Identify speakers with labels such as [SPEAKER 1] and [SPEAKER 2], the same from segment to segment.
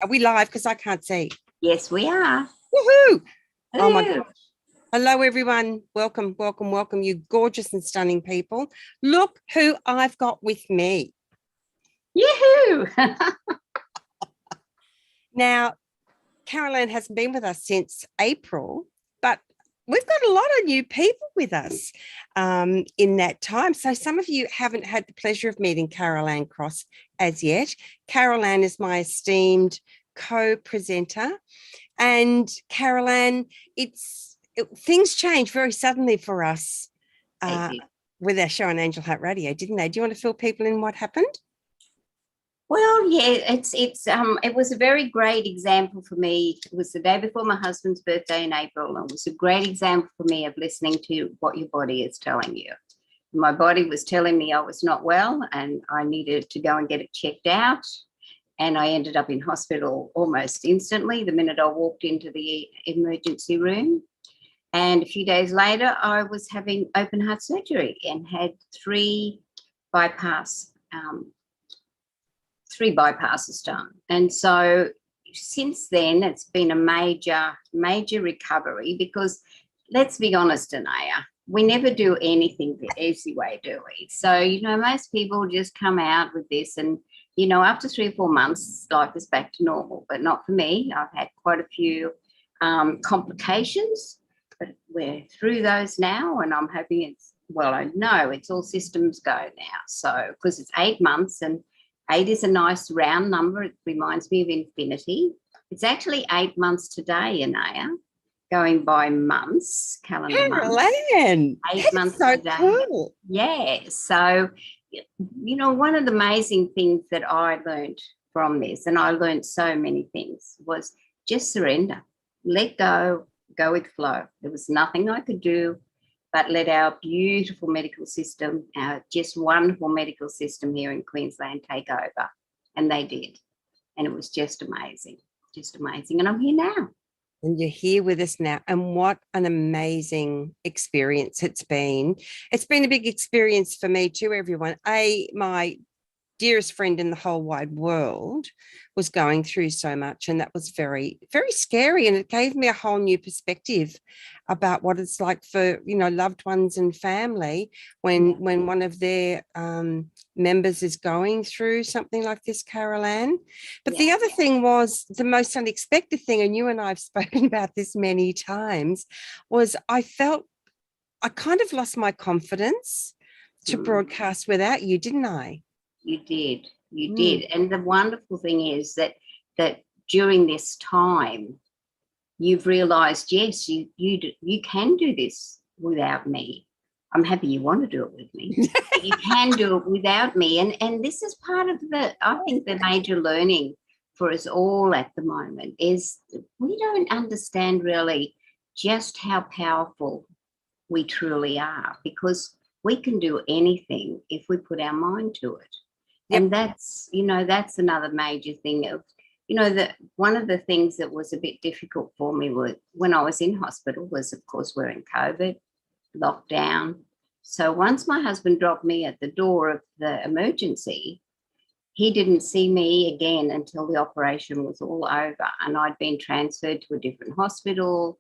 [SPEAKER 1] Are we live? Because I can't see.
[SPEAKER 2] Yes, we are.
[SPEAKER 1] Woohoo! Oh my
[SPEAKER 2] Hello.
[SPEAKER 1] God. Hello, everyone. Welcome, welcome, welcome, you gorgeous and stunning people. Look who I've got with me.
[SPEAKER 2] Yoo-hoo!
[SPEAKER 1] Now, Caroline hasn't been with us since April, but we've got a lot of new people with us in that time. So some of you haven't had the pleasure of meeting Caroline Cross as yet. Caroline is my esteemed co-presenter. And Caroline, things changed very suddenly for us with our show on Angel Heart Radio, didn't they? Do you want to fill people in what happened?
[SPEAKER 2] Well, yeah, it was a very great example for me. It was the day before my husband's birthday in April, and it was a great example for me of listening to what your body is telling you. My body was telling me I was not well and I needed to go and get it checked out. And I ended up in hospital almost instantly the minute I walked into the emergency room. And a few days later, I was having open heart surgery and had three bypasses done. And so since then, it's been a major recovery because let's be honest, Anayah, we never do anything the easy way, do we? So, most people just come out with this and, after 3 or 4 months, life is back to normal, but not for me. I've had quite a few complications, but we're through those now, and I'm hoping I know it's all systems go now. So, because it's 8 months, and 8 is a nice round number. It reminds me of infinity. It's actually 8 months today, Anayah, going by months, calendar months. 8 months
[SPEAKER 1] so
[SPEAKER 2] today.
[SPEAKER 1] Cool.
[SPEAKER 2] Yeah. So, one of the amazing things that I learned from this, and I learned so many things, was just surrender, let go, go with flow. There was nothing I could do but let our beautiful medical system, our just wonderful medical system here in Queensland take over. And they did. And it was just amazing. And I'm here now.
[SPEAKER 1] And you're here with us now. And what an amazing experience it's been. It's been a big experience for me too, everyone. My dearest friend in the whole wide world was going through so much, and that was very, very scary. And it gave me a whole new perspective about what it's like for, loved ones and family when one of their members is going through something like this, Caroline. But the other thing was the most unexpected thing, and you and I have spoken about this many times, was I felt I kind of lost my confidence to broadcast without you, didn't I?
[SPEAKER 2] You did. And the wonderful thing is that during this time, you've realised, yes, you can do this without me. I'm happy you want to do it with me. But you can do it without me. And this is part of I think the major learning for us all at the moment is we don't understand really just how powerful we truly are, because we can do anything if we put our mind to it. Yep. And that's another major thing of, that one of the things that was a bit difficult for me was when I was in hospital was, of course, we're in COVID, lockdown. So once my husband dropped me at the door of the emergency, he didn't see me again until the operation was all over, and I'd been transferred to a different hospital.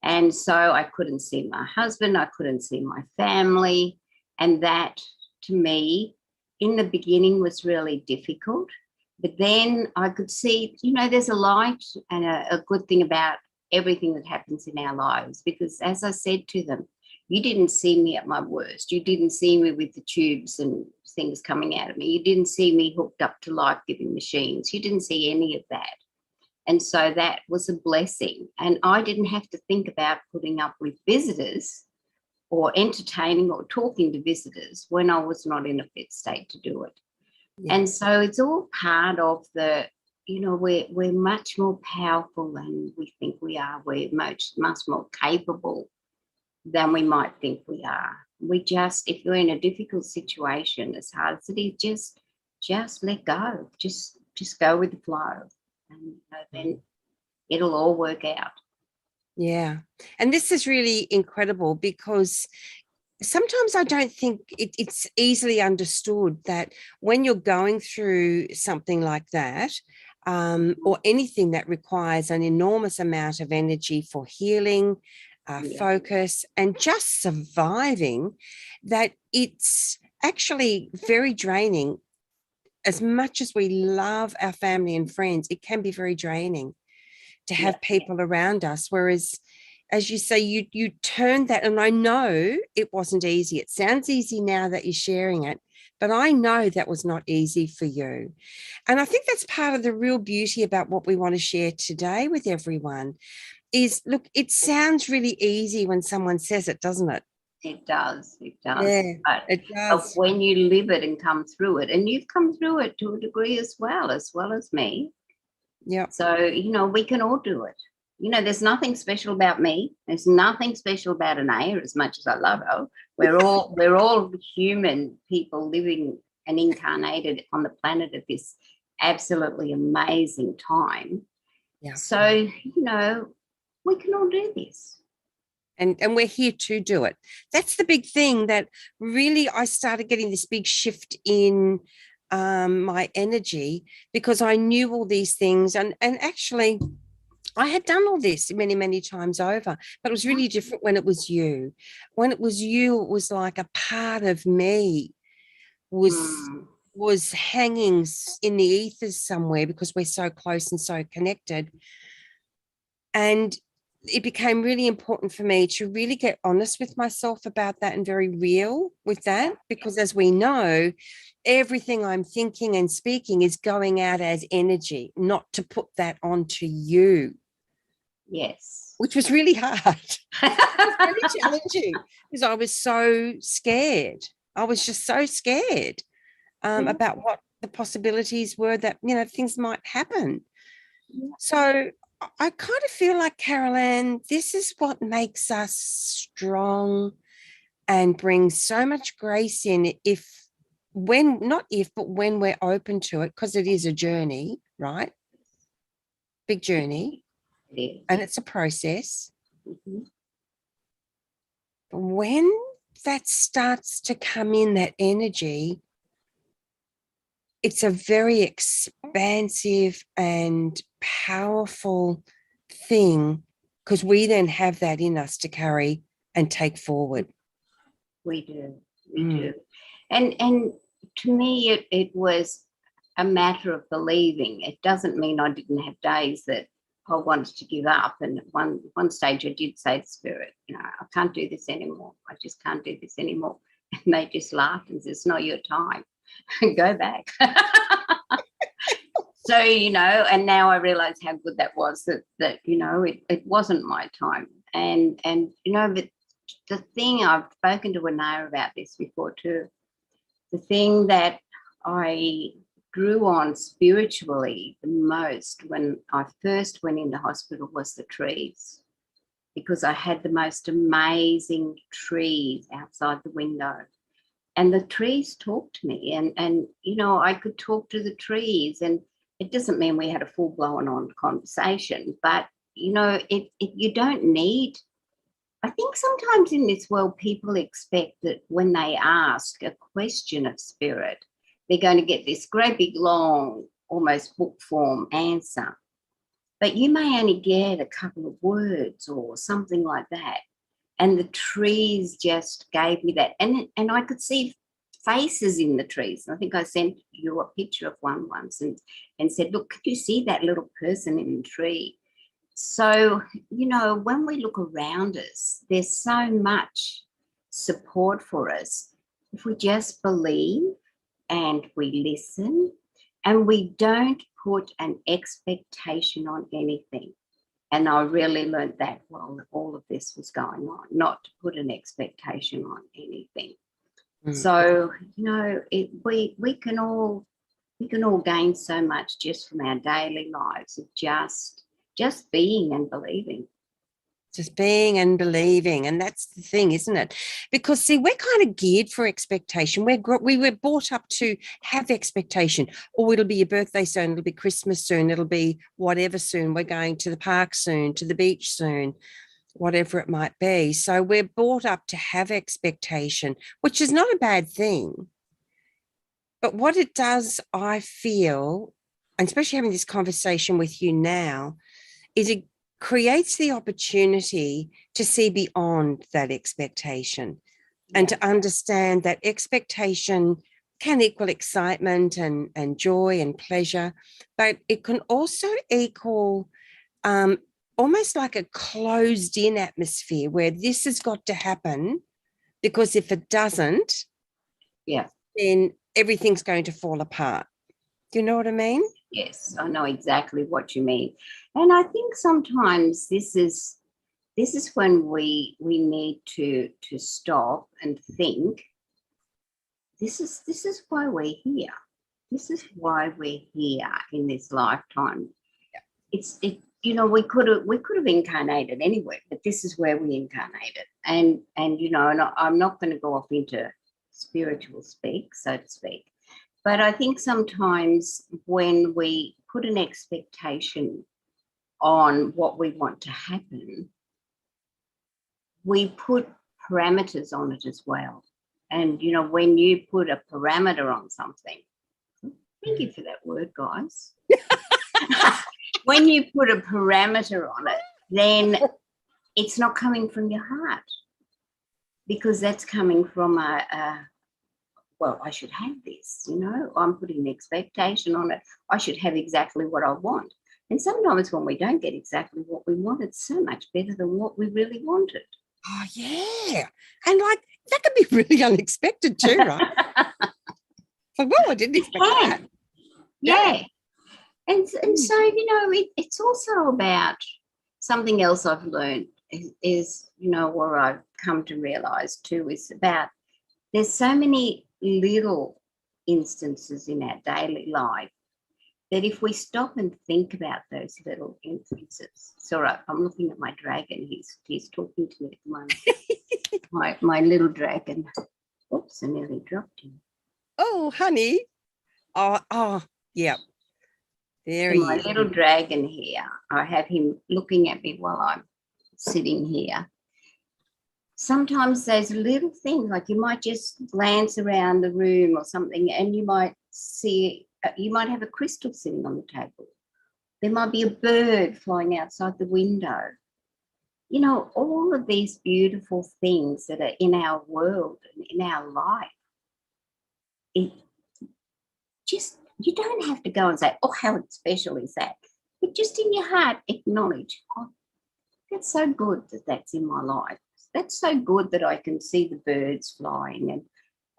[SPEAKER 2] And so I couldn't see my husband, I couldn't see my family. And that, to me, in the beginning was really difficult. But then I could see, there's a light and a good thing about everything that happens in our lives, because as I said to them, you didn't see me at my worst. You didn't see me with the tubes and things coming out of me. You didn't see me hooked up to life-giving machines. You didn't see any of that. And so that was a blessing. And I didn't have to think about putting up with visitors or entertaining or talking to visitors when I was not in a fit state to do it. Yeah. And so it's all part of we're much more powerful than we think we are. We're much more capable than we might think we are. We just, if you're in a difficult situation, as hard as it is, just let go. Just go with the flow, and then it'll all work out.
[SPEAKER 1] Yeah. And this is really incredible because sometimes I don't think it's easily understood that when you're going through something like that, or anything that requires an enormous amount of energy for healing, focus, and just surviving, that it's actually very draining. As much as we love our family and friends, it can be very draining to have people around us. Whereas, as you say, you turned that, and I know it wasn't easy. It sounds easy now that you're sharing it, but I know that was not easy for you. And I think that's part of the real beauty about what we want to share today with everyone is, look, it sounds really easy when someone says it, doesn't it?
[SPEAKER 2] It does.
[SPEAKER 1] Yeah, it
[SPEAKER 2] But
[SPEAKER 1] does.
[SPEAKER 2] when you live it and come through it, and you've come through it to a degree as well as me.
[SPEAKER 1] Yeah.
[SPEAKER 2] So, we can all do it. There's nothing special about me. There's nothing special about Anayah, as much as I love her. We're all human people living and incarnated on the planet at this absolutely amazing time.
[SPEAKER 1] Yeah.
[SPEAKER 2] So, we can all do this.
[SPEAKER 1] And we're here to do it. That's the big thing that really I started getting this big shift in my energy, because I knew all these things. And actually, I had done all this many, many times over, but it was really different when it was you. When it was you, it was like a part of me was hanging in the ethers somewhere, because we're so close and so connected. And it became really important for me to really get honest with myself about that, and very real with that, because as we know, everything I'm thinking and speaking is going out as energy, not to put that onto you.
[SPEAKER 2] Yes.
[SPEAKER 1] Which was really hard. It was really challenging, because I was so scared. I was just so scared about what the possibilities were that, things might happen. So I kind of feel like, Carol Ann, this is what makes us strong and brings so much grace in, when we're open to it, because it is a journey, right? Big journey. And it's a process. But when that starts to come in, that energy, it's a very expansive and powerful thing, because we then have that in us to carry and take forward.
[SPEAKER 2] We do. And to me, it was a matter of believing. It doesn't mean I didn't have days that I wanted to give up. And at one stage I did say to Spirit, I can't do this anymore. I just can't do this anymore. And they just laughed and said, it's not your time. Go back. So, and now I realize how good that was, that it wasn't my time. And but the thing, I've spoken to Anayah about this before too, the thing that I grew on spiritually the most when I first went into hospital was the trees, because I had the most amazing trees outside the window. And the trees talked to me, and I could talk to the trees, and it doesn't mean we had a full-blown on conversation, but you don't need. I think sometimes in this world people expect that when they ask a question of Spirit, they're going to get this great big long, almost book form answer, but you may only get a couple of words or something like that. And the trees just gave me that. And I could see faces in the trees. I think I sent you a picture of one once and said, look, could you see that little person in the tree? So, when we look around us, there's so much support for us if we just believe and we listen and we don't put an expectation on anything. And I really learned that while all of this was going on, not to put an expectation on anything. So, we can all gain so much just from our daily lives of just being and believing.
[SPEAKER 1] Just being and believing. And that's the thing, isn't it? Because, see, we're kind of geared for expectation. We were brought up to have expectation. Oh, it'll be your birthday soon. It'll be Christmas soon. It'll be whatever soon. We're going to the park soon, to the beach soon, whatever it might be. So we're brought up to have expectation, which is not a bad thing. But what it does, I feel, and especially having this conversation with you now, is it creates the opportunity to see beyond that expectation and to understand that expectation can equal excitement and joy and pleasure, but it can also equal almost like a closed in atmosphere where this has got to happen, because if it doesn't, then everything's going to fall apart. Do you know what I mean?
[SPEAKER 2] Yes, I know exactly what you mean. And I think sometimes this is when we need to stop and think, this is why we're here. This is why we're here in this lifetime. We could have incarnated anywhere, but this is where we incarnated. And I'm not going to go off into spiritual speak, so to speak. But I think sometimes when we put an expectation on what we want to happen, we put parameters on it as well. And, when you put a parameter on something, thank you for that word, guys. When you put a parameter on it, then it's not coming from your heart, because that's coming from well, I should have this, I'm putting an expectation on it. I should have exactly what I want. And sometimes when we don't get exactly what we want, it's so much better than what we really wanted.
[SPEAKER 1] Oh, yeah. And like, that could be really unexpected too, right? Like, well, I didn't expect that.
[SPEAKER 2] Yeah. And so, it's also about something else I've learned is, where I've come to realize too, is about there's so many little instances in our daily life that if we stop and think about those little instances. So I'm looking at my dragon. He's talking to me at the moment. my little dragon. Oops, I nearly dropped him.
[SPEAKER 1] Oh, honey. Oh, yeah. There he is.
[SPEAKER 2] My little dragon here. I have him looking at me while I'm sitting here. Sometimes those little things, like you might just glance around the room or something, and you might have a crystal sitting on the table. There might be a bird flying outside the window. All of these beautiful things that are in our world and in our life. You don't have to go and say, oh, how special is that? But just in your heart, acknowledge, oh, that's so good that that's in my life. That's so good that I can see the birds flying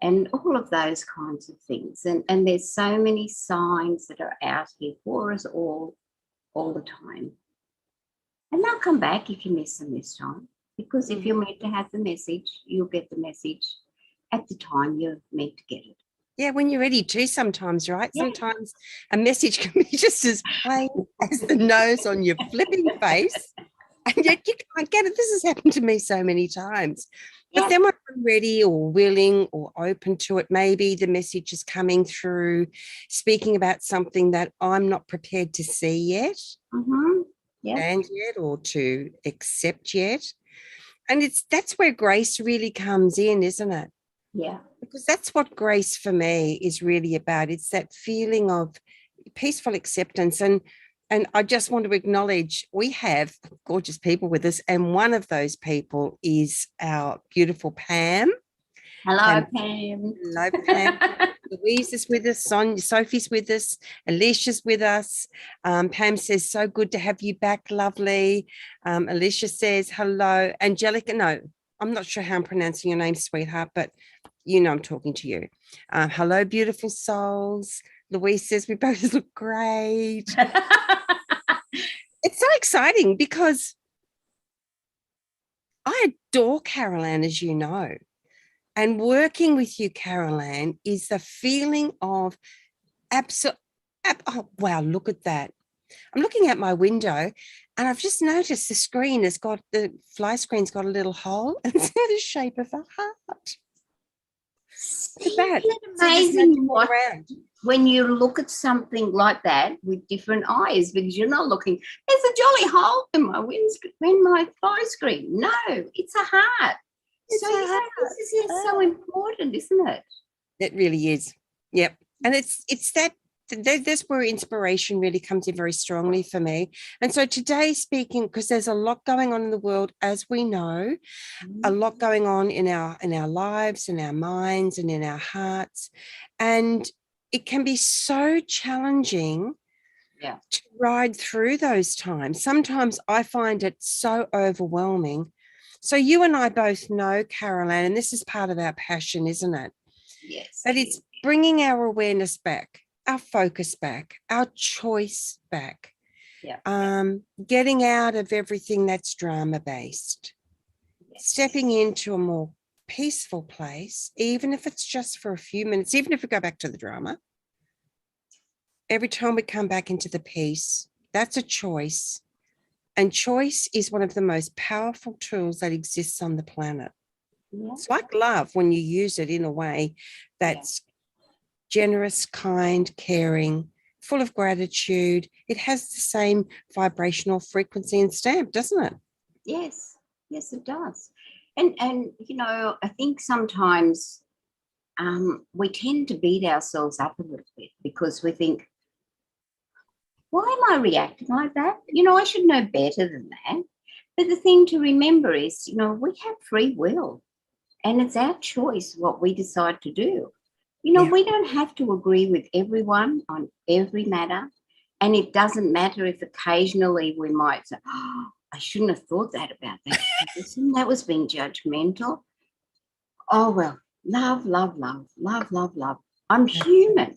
[SPEAKER 2] and all of those kinds of things. And there's so many signs that are out here for us all the time. And they'll come back if you miss them this time, because if you're meant to have the message, you'll get the message at the time you're meant to get it.
[SPEAKER 1] Yeah, when you're ready to sometimes, right? Yeah. Sometimes a message can be just as plain as the nose on your flipping face. And yet you can't get it. This has happened to me so many times. But then when I'm ready or willing or open to it, maybe the message is coming through, speaking about something that I'm not prepared to see yet, and yet, or to accept yet. And that's where grace really comes in, isn't it?
[SPEAKER 2] Yeah.
[SPEAKER 1] Because that's what grace for me is really about. It's that feeling of peaceful acceptance. And I just want to acknowledge we have gorgeous people with us, and one of those people is our beautiful Pam.
[SPEAKER 2] Hello, Pam.
[SPEAKER 1] Hello, Pam. Louise is with us. Sophie's with us. Alicia's with us. Pam says, so good to have you back, lovely. Alicia says, hello. Angelica, no, I'm not sure how I'm pronouncing your name, sweetheart, but I'm talking to you. Hello, beautiful souls. Louise says, we both look great. It's so exciting because I adore Carol Ann, as you know. And working with you, Carol Ann, is the feeling of oh, wow, look at that. I'm looking at my window and I've just noticed the fly screen's got a little hole and it's got the shape of a heart. Look at that.
[SPEAKER 2] Isn't it amazing when you look at something like that with different eyes, because you're not looking, there's a jolly hole in my fly screen. No, it's a heart. This is so important, isn't it?
[SPEAKER 1] It really is. Yep. And it's that That's where inspiration really comes in very strongly for me. And so today, speaking, because there's a lot going on in the world, as we know, a lot going on in our lives, in our minds, and in our hearts, and it can be so challenging to ride through those times. Sometimes I find it so overwhelming. So you and I both know, Caroline, and this is part of our passion, isn't it?
[SPEAKER 2] Yes.
[SPEAKER 1] That it's bringing our awareness back, our focus back, our choice back. Getting out of everything that's drama-based, stepping into a more peaceful place, even if it's just for a few minutes, even if we go back to the drama. Every time we come back into the peace, that's a choice. And choice is one of the most powerful tools that exists on the planet. It's like love when you use it in a way that's generous, kind, caring, full of gratitude. It has the same vibrational frequency and stamp, doesn't it?
[SPEAKER 2] Yes, it does. And you know, I think sometimes we tend to beat ourselves up a little bit because we think, why am I reacting like that? You know, I should know better than that. But the thing to remember is, you know, we have free will and it's our choice what we decide to do. You know, we don't have to agree with everyone on every matter. And it doesn't matter if occasionally we might say, oh, I shouldn't have thought that about that person. That was being judgmental. Oh, well, love, love, love, love, love, love. I'm human.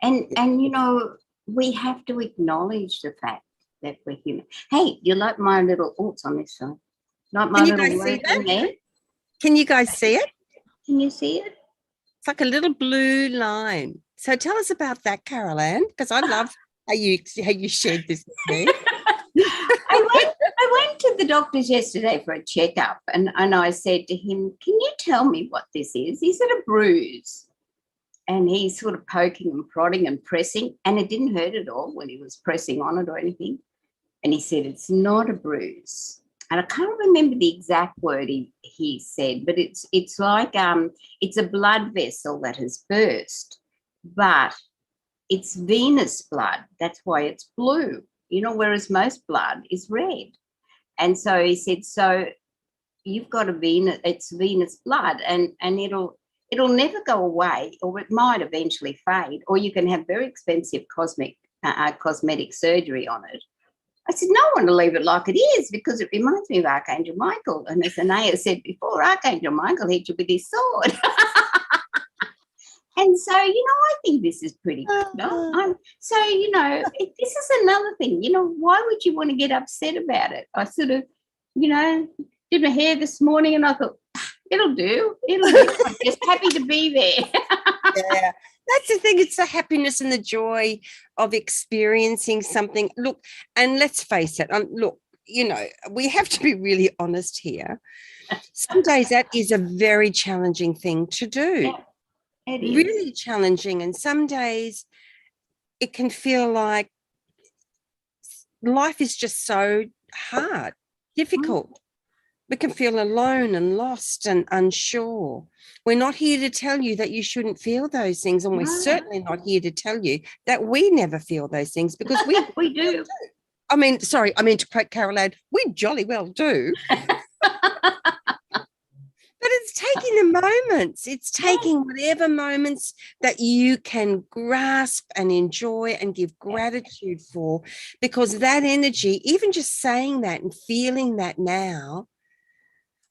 [SPEAKER 2] And you know, we have to acknowledge the fact that we're human. Hey, you like my little oops on this side? Like my little word in there?
[SPEAKER 1] Can you guys see it?
[SPEAKER 2] Can you see it?
[SPEAKER 1] It's like a little blue line. So tell us about that, Caroline, because I love how you shared this with me.
[SPEAKER 2] I went to the doctor's yesterday for a checkup and I said to him, can you tell me what this is? Is it a bruise? And he's sort of poking and prodding and pressing, and it didn't hurt at all when he was pressing on it or anything. And he said, it's not a bruise. And I can't remember the exact word he said, but it's like it's a blood vessel that has burst, but it's venous blood. That's why it's blue, you know, whereas most blood is red. And so he said, so you've got it's venous blood and it'll never go away, or it might eventually fade, or you can have very expensive cosmetic surgery on it. I said, no one will leave it like it is because it reminds me of Archangel Michael. And as Anayah said before, Archangel Michael hit you with his sword. And so, you know, I think this is pretty good. So, you know, this is another thing. You know, why would you want to get upset about it? I sort of, you know, did my hair this morning and I thought, it'll do. I'm just happy to be there.
[SPEAKER 1] Yeah, that's the thing. It's the happiness and the joy of experiencing something. Look, and let's face it. Look, you know, we have to be really honest here. Some days that is a very challenging thing to do. Yeah, it is. Really challenging. And some days it can feel like life is just so hard, difficult. We can feel alone and lost and unsure. We're not here to tell you that you shouldn't feel those things. And we're certainly not here to tell you that we never feel those things, because we do. I mean, to quote Caroline, we jolly well do. But it's taking the moments. It's taking whatever moments that you can grasp and enjoy and give gratitude for, because that energy, even just saying that and feeling that now,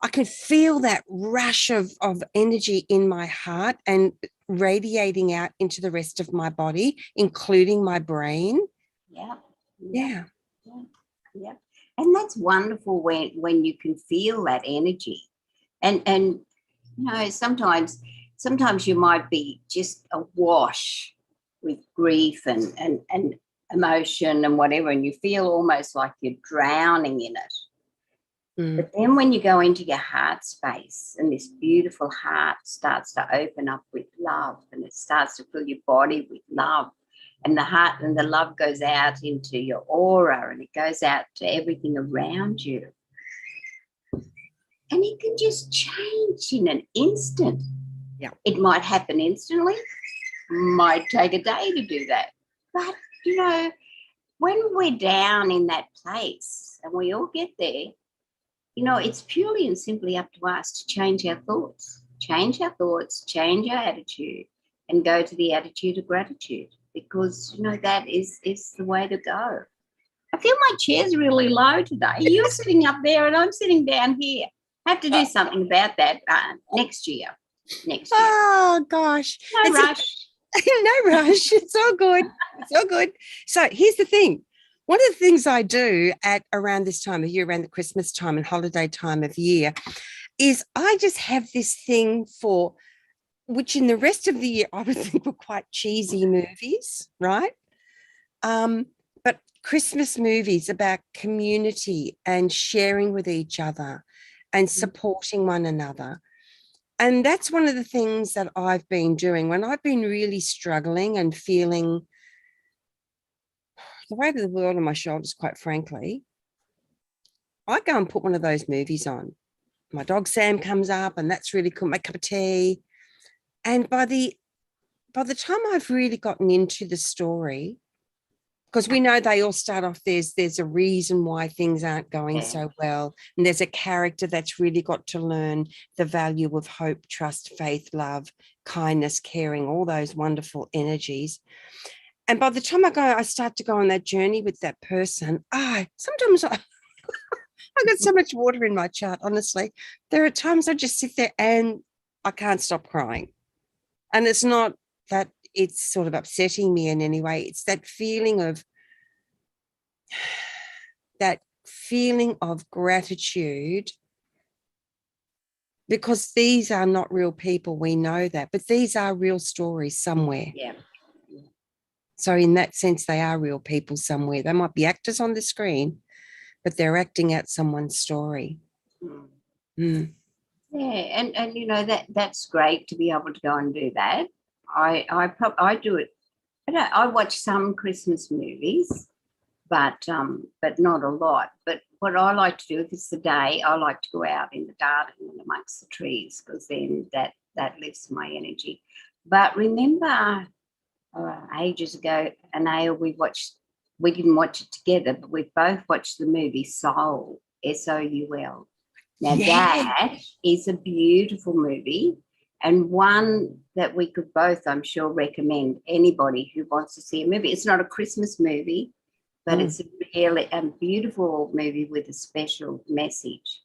[SPEAKER 1] I can feel that rush of energy in my heart and radiating out into the rest of my body, including my brain. Yeah.
[SPEAKER 2] And that's wonderful when you can feel that energy. And you know, sometimes you might be just awash with grief and emotion and whatever, and you feel almost like you're drowning in it. But then when you go into your heart space and this beautiful heart starts to open up with love, and it starts to fill your body with love, and the heart and the love goes out into your aura and it goes out to everything around you. And it can just change in an instant. Yeah. It might happen instantly, might take a day to do that. But, when we're down in that place, and we all get there, it's purely and simply up to us to change our thoughts, change our attitude, and go to the attitude of gratitude, because, that is the way to go. I feel my chair's really low today. You're sitting up there and I'm sitting down here. I have to do something about that next year.
[SPEAKER 1] Oh, gosh.
[SPEAKER 2] No rush.
[SPEAKER 1] No rush. It's all good. It's all good. So here's the thing. One of the things I do at around this time of year, around the Christmas time and holiday time of year, is I just have this thing for, which in the rest of the year I would think were quite cheesy movies, right? But Christmas movies about community and sharing with each other and supporting one another. And that's one of the things that I've been doing when I've been really struggling and feeling the weight of the world on my shoulders, quite frankly. I go and put one of those movies on. My dog Sam comes up, and that's really cool. My cup of tea. And by the time I've really gotten into the story, because we know they all start off, there's a reason why things aren't going so well. And there's a character that's really got to learn the value of hope, trust, faith, love, kindness, caring, all those wonderful energies. And by the time I start to go on that journey with that person, sometimes I got so much water in my chart, honestly. There are times I just sit there and I can't stop crying. And it's not that it's sort of upsetting me in any way. It's that feeling of gratitude, because these are not real people. We know that, but these are real stories somewhere.
[SPEAKER 2] Yeah.
[SPEAKER 1] So in that sense, they are real people somewhere. They might be actors on the screen, but they're acting out someone's story.
[SPEAKER 2] Yeah, and that's great to be able to go and do that. I do it. I watch some Christmas movies, but not a lot. But what I like to do, if it's the day, I like to go out in the garden and amongst the trees, because then that lifts my energy. But remember, ages ago, Anayah, we didn't watch it together, but we both watched the movie Soul, Soul. Now, that is a beautiful movie, and one that we could both, I'm sure, recommend anybody who wants to see a movie. It's not a Christmas movie, but it's a beautiful movie with a special message.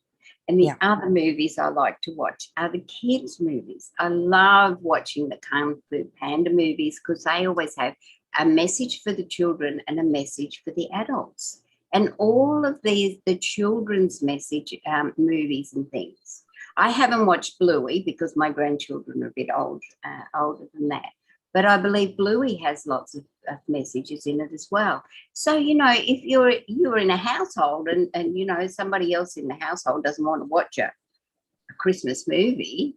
[SPEAKER 2] And the other movies I like to watch are the kids' movies. I love watching the Kung Fu Panda movies, because they always have a message for the children and a message for the adults. And all of the children's message movies and things. I haven't watched Bluey because my grandchildren are a bit older than that. But I believe Bluey has lots of messages in it as well. So, if you're in a household and somebody else in the household doesn't want to watch a Christmas movie,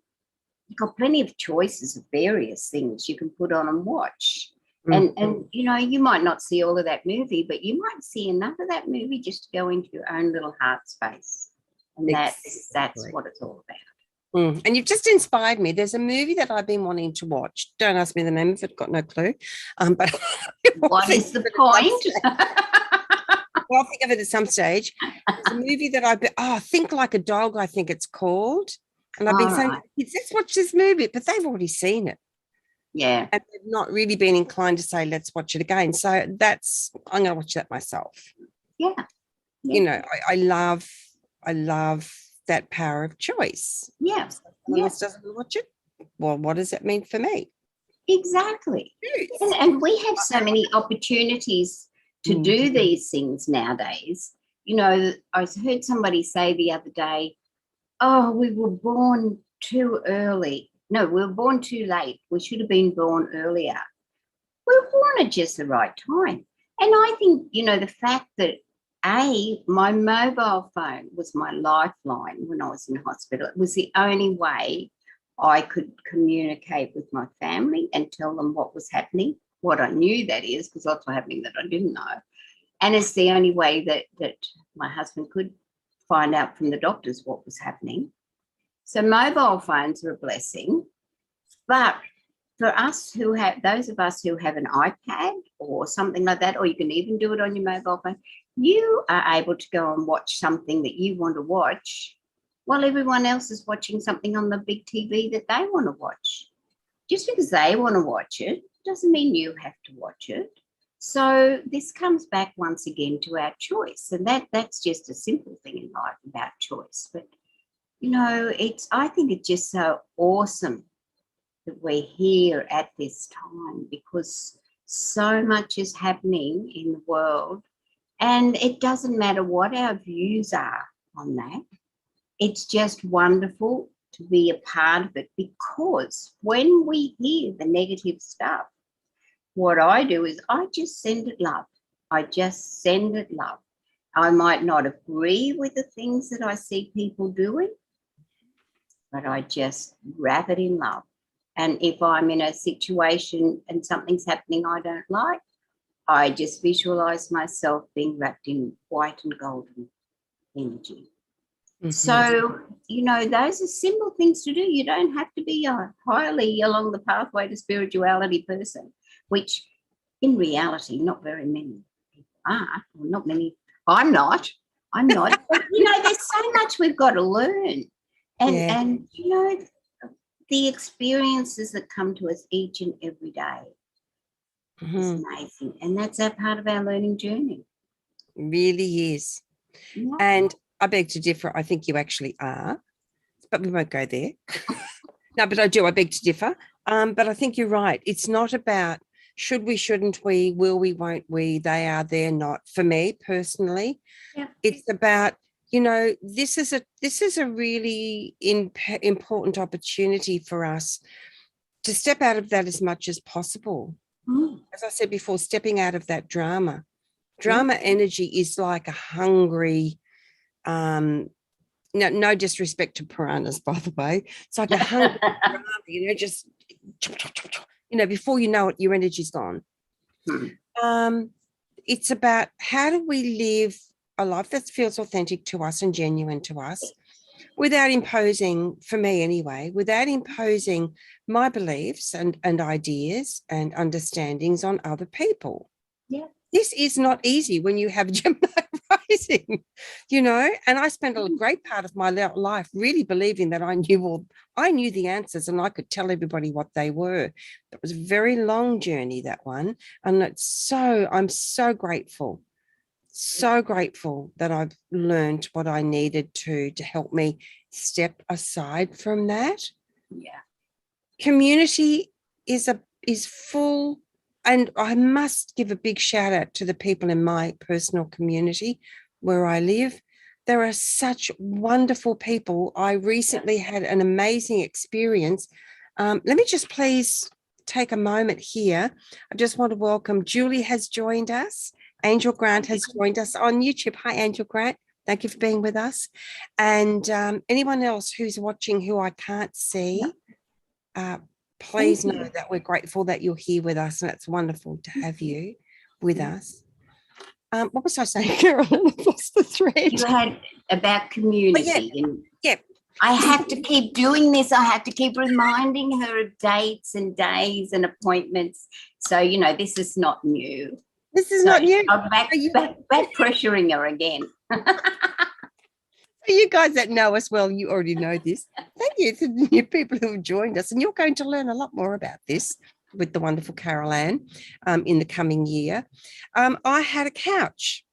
[SPEAKER 2] you've got plenty of choices of various things you can put on and watch. And you might not see all of that movie, but you might see enough of that movie just to go into your own little heart space. And that's what it's all about.
[SPEAKER 1] And you've just inspired me. There's a movie that I've been wanting to watch. Don't ask me the name of it, got no clue. But
[SPEAKER 2] what is the point?
[SPEAKER 1] Well, I'll think of it at some stage. It's a movie that Think Like a Dog, I think it's called. And I've been saying, kids, let's watch this movie, but they've already seen it.
[SPEAKER 2] Yeah.
[SPEAKER 1] And they've not really been inclined to say, let's watch it again. So I'm going to watch that myself.
[SPEAKER 2] Yeah.
[SPEAKER 1] I love that power of choice.
[SPEAKER 2] Yeah.
[SPEAKER 1] So if someone else doesn't watch it, well, what does that mean for me?
[SPEAKER 2] Exactly. And we have so many opportunities to do these things nowadays. I heard somebody say the other day, we were born too early. No, we were born too late. We should have been born earlier. We were born at just the right time. And I think, the fact that, my mobile phone was my lifeline when I was in hospital. It was the only way I could communicate with my family and tell them what was happening, what I knew, that is, because lots were happening that I didn't know. And it's the only way that my husband could find out from the doctors what was happening. So mobile phones are a blessing, but for us who have, those of us who have an iPad or something like that, or you can even do it on your mobile phone, you are able to go and watch something that you want to watch while everyone else is watching something on the big TV that they want to watch. Just because they want to watch it doesn't mean you have to watch it. So this comes back once again to our choice, and that's just a simple thing in life about choice. But you know, I think it's just so awesome that we're here at this time, because so much is happening in the world, and it doesn't matter what our views are on that. It's just wonderful to be a part of it, because when we hear the negative stuff, what I do is I just send it love. I just send it love. I might not agree with the things that I see people doing, but I just wrap it in love. And if I'm in a situation and something's happening I don't like, I just visualize myself being wrapped in white and golden energy. Mm-hmm. So, you know, those are simple things to do. You don't have to be a highly along the pathway to spirituality person, which in reality, not very many people are, or not many. I'm not. But, you know, there's so much we've got to learn. And you know, the experiences that come to us each and every day is amazing. And that's a part of our learning journey.
[SPEAKER 1] It really is. Yeah. And I beg to differ. I think you actually are, but we won't go there. No, but I do. I beg to differ. But I think you're right. It's not about should we, shouldn't we, will we, won't we, they are, they're not. For me personally, it's about, you know, this is a really important opportunity for us to step out of that as much as possible. As I said before, stepping out of that drama. Drama energy is like a hungry, no disrespect to piranhas, by the way. It's like a hungry drama, you know, just, you know, before you know it, your energy's gone. It's about how do we live a life that feels authentic to us and genuine to us without imposing, for me anyway, without imposing my beliefs and ideas and understandings on other people. Yeah. This is not easy when you have Gemini rising, you know, and I spent a great part of my life really believing that I knew the answers and I could tell everybody what they were. It was a very long journey, that one. And I'm so grateful that I've learned what I needed to help me step aside from that. Yeah. Community is full. And I must give a big shout out to the people in my personal community where I live. There are such wonderful people. I recently had an amazing experience. Let me just please take a moment here. I just want to welcome Julie has joined us. Angel Grant has joined us on YouTube. Hi, Angel Grant. Thank you for being with us. And anyone else who's watching who I can't see, please know that we're grateful that you're here with us, and it's wonderful to have you with us. What was I saying, Carolyn? I lost the thread.
[SPEAKER 2] You had about community. I have to keep doing this. I have to keep reminding her of dates and days and appointments. So, you know, this is not new.
[SPEAKER 1] This is not new.
[SPEAKER 2] I'm back pressuring her again.
[SPEAKER 1] You guys that know us well, you already know this. Thank you to the new people who have joined us. And you're going to learn a lot more about this with the wonderful Carol Ann in the coming year. I had a couch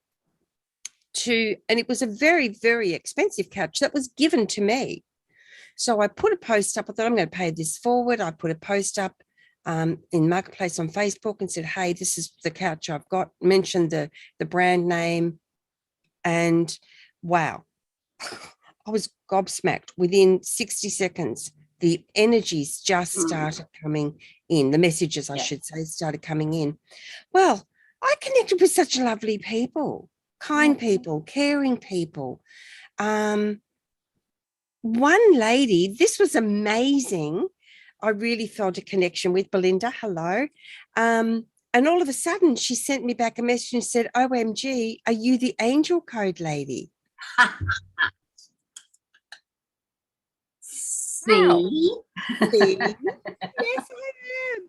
[SPEAKER 1] and it was a very, very expensive couch that was given to me. So I put a post up. I thought I'm going to pay this forward. I put a post up in Marketplace on Facebook and said, hey, this is the couch I've got, mentioned the brand name, and wow. I was gobsmacked. Within 60 seconds, the energies just started coming in. The messages, I should say, started coming in. Well, I connected with such lovely people, kind people, caring people. One lady, this was amazing. I really felt a connection with Belinda. Hello. And all of a sudden, she sent me back a message and said, OMG, are you the angel code lady?
[SPEAKER 2] See?
[SPEAKER 1] Yes, I am.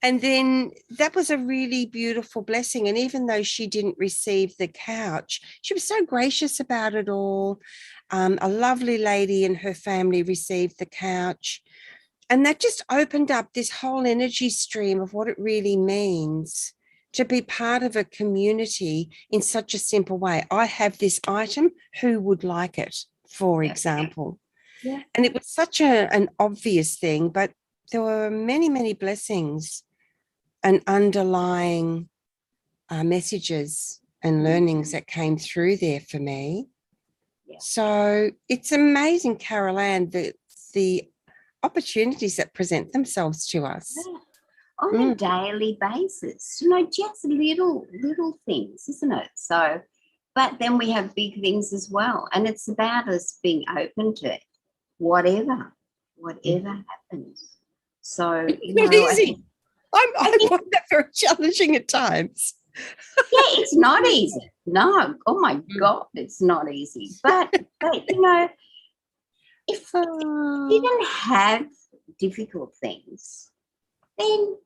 [SPEAKER 1] And then that was a really beautiful blessing. And even though she didn't receive the couch, she was so gracious about it all. A lovely lady and her family received the couch. And that just opened up this whole energy stream of what it really means to be part of a community in such a simple way. I have this item, who would like it, for example?
[SPEAKER 2] Yeah.
[SPEAKER 1] And it was such an obvious thing, but there were many, many blessings and underlying messages and learnings that came through there for me.
[SPEAKER 2] Yeah.
[SPEAKER 1] So it's amazing, Carol Ann, the opportunities that present themselves to us.
[SPEAKER 2] Yeah. On a daily basis, just little things, isn't it? So, but then we have big things as well. And it's about us being open to whatever happens. So,
[SPEAKER 1] It's not easy. I find that very challenging at times.
[SPEAKER 2] Yeah, it's not easy. No, oh my God, it's not easy. But if you didn't have difficult things, then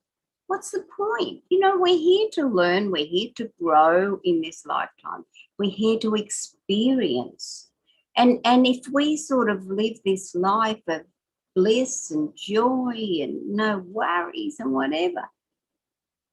[SPEAKER 2] what's the point? We're here to learn. We're here to grow in this lifetime. We're here to experience. And if we sort of live this life of bliss and joy and no worries and whatever,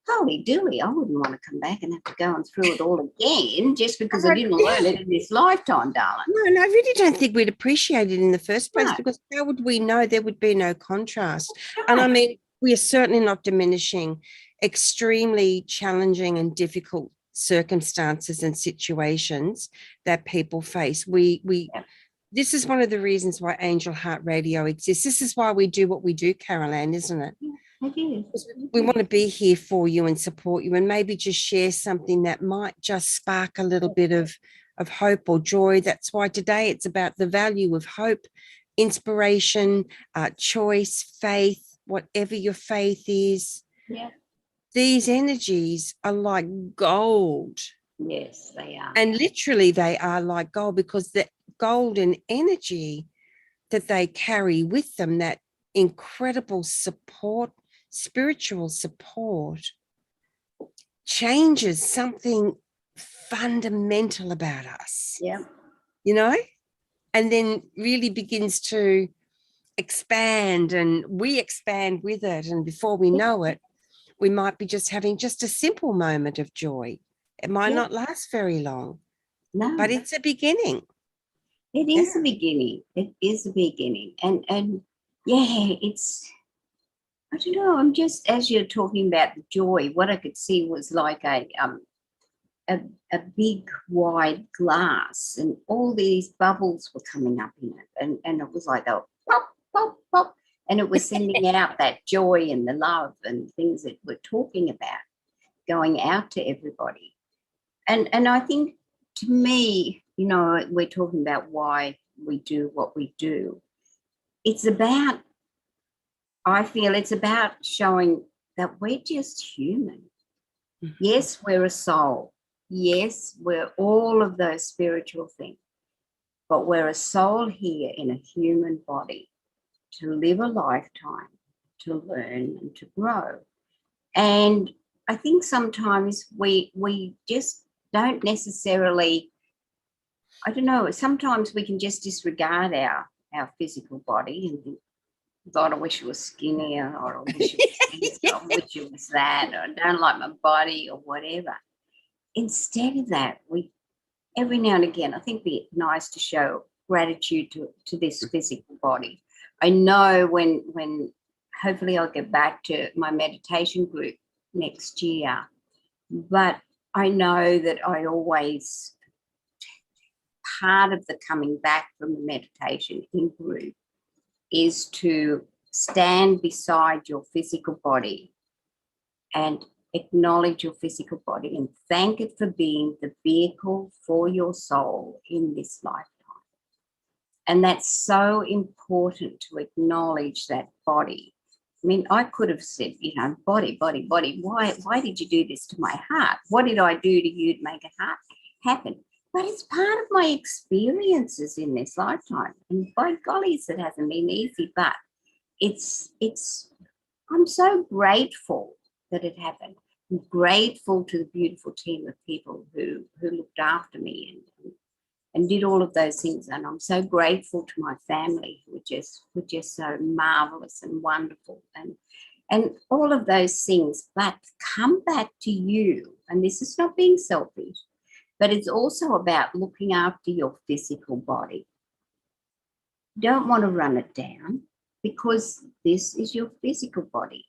[SPEAKER 2] holy dooly, I wouldn't want to come back and have to go through it all again just because I didn't learn it in this lifetime, darling.
[SPEAKER 1] No, and I really don't think we'd appreciate it in the first place, because how would we know? There would be no contrast. And I mean, we are certainly not diminishing extremely challenging and difficult circumstances and situations that people face. This is one of the reasons why Angel Heart Radio exists. This is why we do what we do, Carol Ann, isn't it?
[SPEAKER 2] I do.
[SPEAKER 1] We want to be here for you and support you, and maybe just share something that might just spark a little bit of hope or joy. That's why today it's about the value of hope, inspiration, choice, faith, whatever your faith is.
[SPEAKER 2] Yeah.
[SPEAKER 1] These energies are like gold.
[SPEAKER 2] Yes, they are.
[SPEAKER 1] And literally they are like gold, because the golden energy that they carry with them, that incredible support, spiritual support, changes something fundamental about us.
[SPEAKER 2] Yeah.
[SPEAKER 1] And then really begins to expand, and we expand with it. And before we know it, we might be just having just a simple moment of joy. It might not last very long.
[SPEAKER 2] No.
[SPEAKER 1] But it's a beginning.
[SPEAKER 2] It is a beginning. It is a beginning. And it's, I don't know, I'm just, as you're talking about the joy, what I could see was like a big wide glass, and all these bubbles were coming up in it. And it was like a pop, pop, pop. And it was sending out that joy and the love and things that we're talking about going out to everybody. And I think, to me, we're talking about why we do what we do. I feel it's about showing that we're just human. Mm-hmm. Yes, we're a soul. Yes, we're all of those spiritual things. But we're a soul here in a human body to live a lifetime, to learn and to grow. And I think sometimes we just don't necessarily, I don't know, sometimes we can just disregard our physical body and think, God, I wish it was skinnier, or I wish it was this, or I wish it was that, or I don't like my body, or whatever. Instead of that, we, every now and again, I think it'd be nice to show gratitude to this physical body. I know when hopefully I'll get back to my meditation group next year, but I know that I always, part of the coming back from the meditation in group is to stand beside your physical body and acknowledge your physical body and thank it for being the vehicle for your soul in this lifetime. And that's so important, to acknowledge that body. I mean, I could have said, body, why did you do this to my heart? What did I do to you to make it happen? But it's part of my experiences in this lifetime. And by golly, it hasn't been easy, but it's I'm so grateful that it happened. I'm grateful to the beautiful team of people who looked after me and did all of those things. And I'm so grateful to my family who were just so marvelous and wonderful and all of those things. But come back to you, and this is not being selfish, but it's also about looking after your physical body. You don't want to run it down because this is your physical body.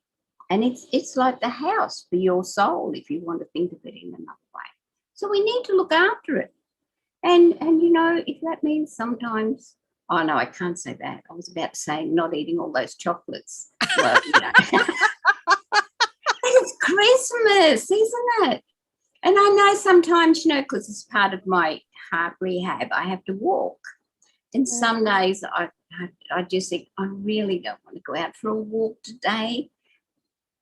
[SPEAKER 2] And it's like the house for your soul, if you want to think of it in another way. So we need to look after it. And you know, if that means sometimes, oh no, I can't say that. I was about to say not eating all those chocolates. Well, you know. It's Christmas, isn't it? And I know sometimes, you know, because it's part of my heart rehab, I have to walk. And some days I just think, I really don't want to go out for a walk today.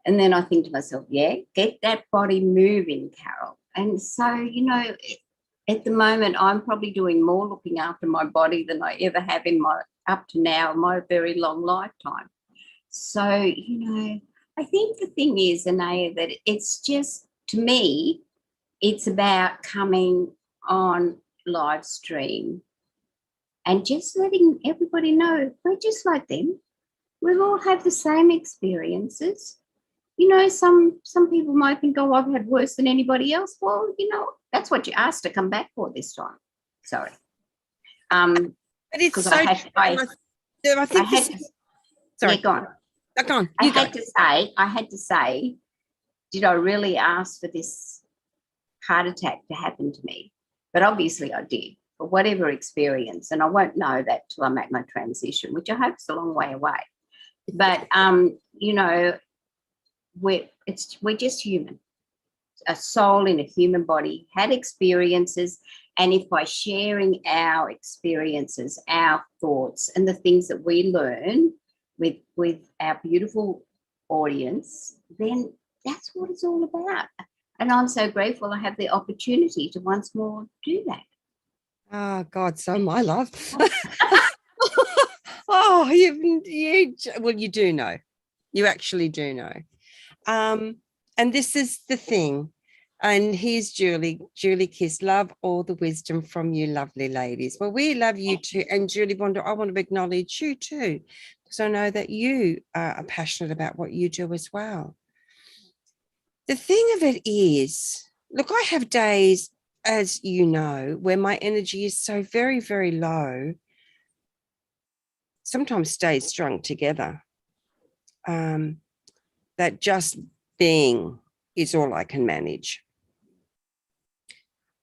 [SPEAKER 2] And then I think to myself, yeah, get that body moving, Carol. And so, you know, at the moment, I'm probably doing more looking after my body than I ever have in up to now, my very long lifetime. So, you know, I think the thing is, Anayah, that it's just, to me, it's about coming on live stream and just letting everybody know we're just like them. We all have the same experiences. You know, some people might think, oh, I've had worse than anybody else. Well, you know, that's what you asked to come back for this time. Sorry.
[SPEAKER 1] But it's so
[SPEAKER 2] I
[SPEAKER 1] think sorry.
[SPEAKER 2] Yeah, go on.
[SPEAKER 1] Go on.
[SPEAKER 2] I had to say, did I really ask for this heart attack to happen to me? But obviously I did, for whatever experience. And I won't know that till I make my transition, which I hope is a long way away. But, you know, we're just human. A soul in a human body, had experiences, and if by sharing our experiences, our thoughts, and the things that we learn with our beautiful audience, then that's what it's all about. And I'm so grateful I have the opportunity to once more do that.
[SPEAKER 1] Oh God, so my love. Oh, you do know. You actually do know. And this is the thing. And here's Julie. Julie Kiss, love all the wisdom from you lovely ladies. Well, we love you too. And Julie I want to acknowledge you too, because I know that you are passionate about what you do as well. The thing of it is, look, I have days, as you know, where my energy is so very, very low, sometimes stays strung together, that just being is all I can manage.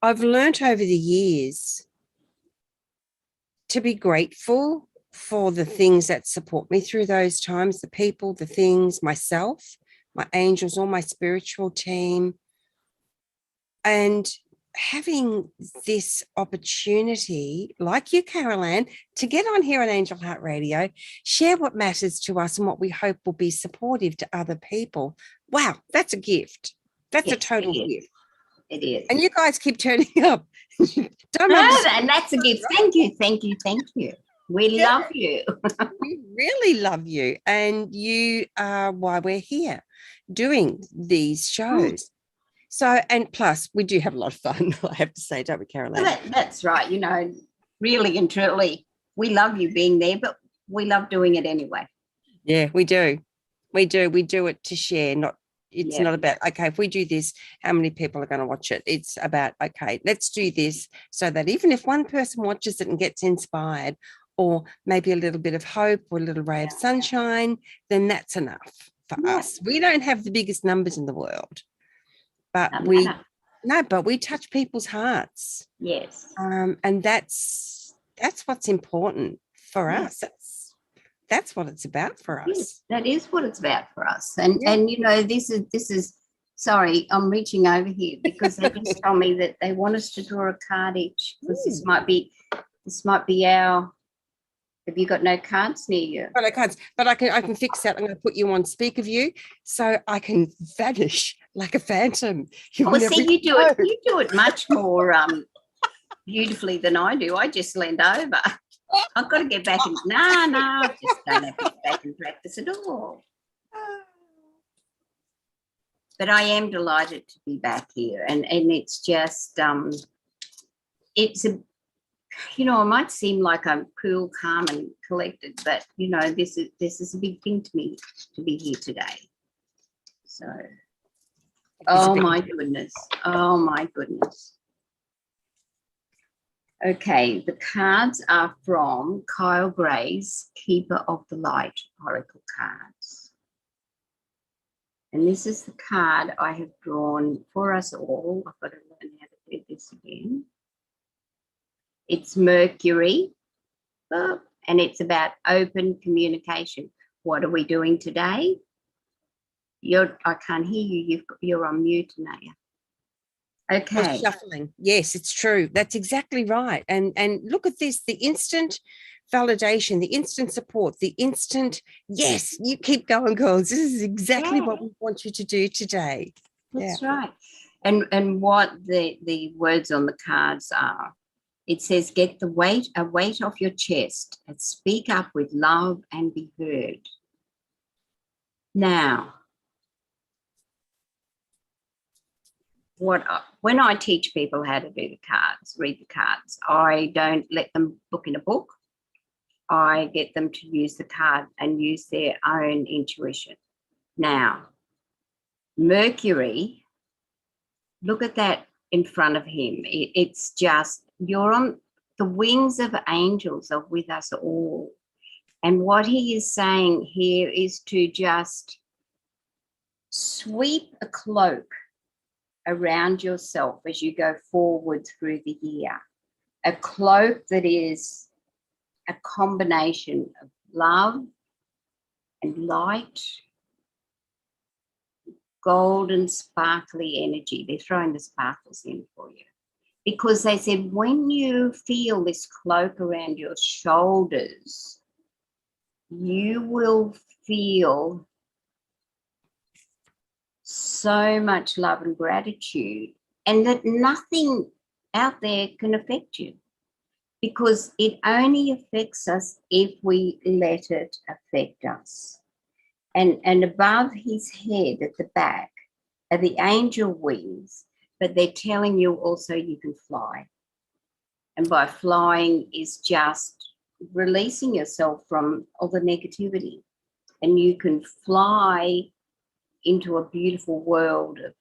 [SPEAKER 1] I've learnt over the years to be grateful for the things that support me through those times, the people, the things, myself, my angels, all my spiritual team, and having this opportunity, like you, Carol Ann, to get on here on Angel Heart Radio, share what matters to us and what we hope will be supportive to other people. Wow, that's a gift. That's a total gift.
[SPEAKER 2] It is.
[SPEAKER 1] And you guys keep turning up.
[SPEAKER 2] And that's a gift. Thank you. We love you.
[SPEAKER 1] We really love you. And you are why we're here doing these shows. So, and plus, we do have a lot of fun, I have to say, don't we, Caroline?
[SPEAKER 2] Well, that's right. You know, really and truly, we love you being there, but we love doing it anyway.
[SPEAKER 1] Yeah, we do. We do it to share, not not about, okay, if we do this, how many people are going to watch it? It's about, okay, let's do this so that even if one person watches it and gets inspired, or maybe a little bit of hope or a little ray of sunshine, then that's enough for us. We don't have the biggest numbers in the world, but we touch people's hearts.
[SPEAKER 2] Yes.
[SPEAKER 1] And that's what's important for us. That's what it's about for us.
[SPEAKER 2] Yes, that is what it's about for us. And you know, this is sorry, I'm reaching over here because they just told me that they want us to draw a card each, because this might be our. Have you got no cards near you?
[SPEAKER 1] No cards, but I can fix that. I'm going to put you on speaker view so I can vanish like a phantom.
[SPEAKER 2] You do it much more beautifully than I do. I just leaned over. I've got to get back and I just don't have to get back and practice at all. But I am delighted to be back here, and it's just it's a, you know, it might seem like I'm cool, calm, and collected, but you know, this is a big thing to me to be here today. So, oh my goodness, oh my goodness. Okay, the cards are from Kyle Gray's Keeper of the Light Oracle cards. And this is the card I have drawn for us all. I've got to learn how to do this again. It's Mercury, and it's about open communication. What are we doing today? I can't hear you. You're on mute, Anayah. Okay.
[SPEAKER 1] Shuffling. Yes, it's true. That's exactly right. And look at this, the instant validation, the instant support, the instant, yes, you keep going, girls. This is exactly what we want you to do today.
[SPEAKER 2] That's right. And what the words on the cards are, it says, get a weight off your chest and speak up with love and be heard. Now, when I teach people how to do the cards, read the cards, I don't let them look in a book. I get them to use the card and use their own intuition. Now, Mercury, look at that in front of him. It's just, you're on the wings of angels are with us all. And what he is saying here is to just sweep a cloak around yourself as you go forward through the year. A cloak that is a combination of love and light, golden, sparkly energy. They're throwing the sparkles in for you. Because they said when you feel this cloak around your shoulders, you will feel so much love and gratitude, and that nothing out there can affect you, because it only affects us if we let it affect us. And above his head at the back are the angel wings, but they're telling you also you can fly. And by flying is just releasing yourself from all the negativity, and you can fly into a beautiful world of,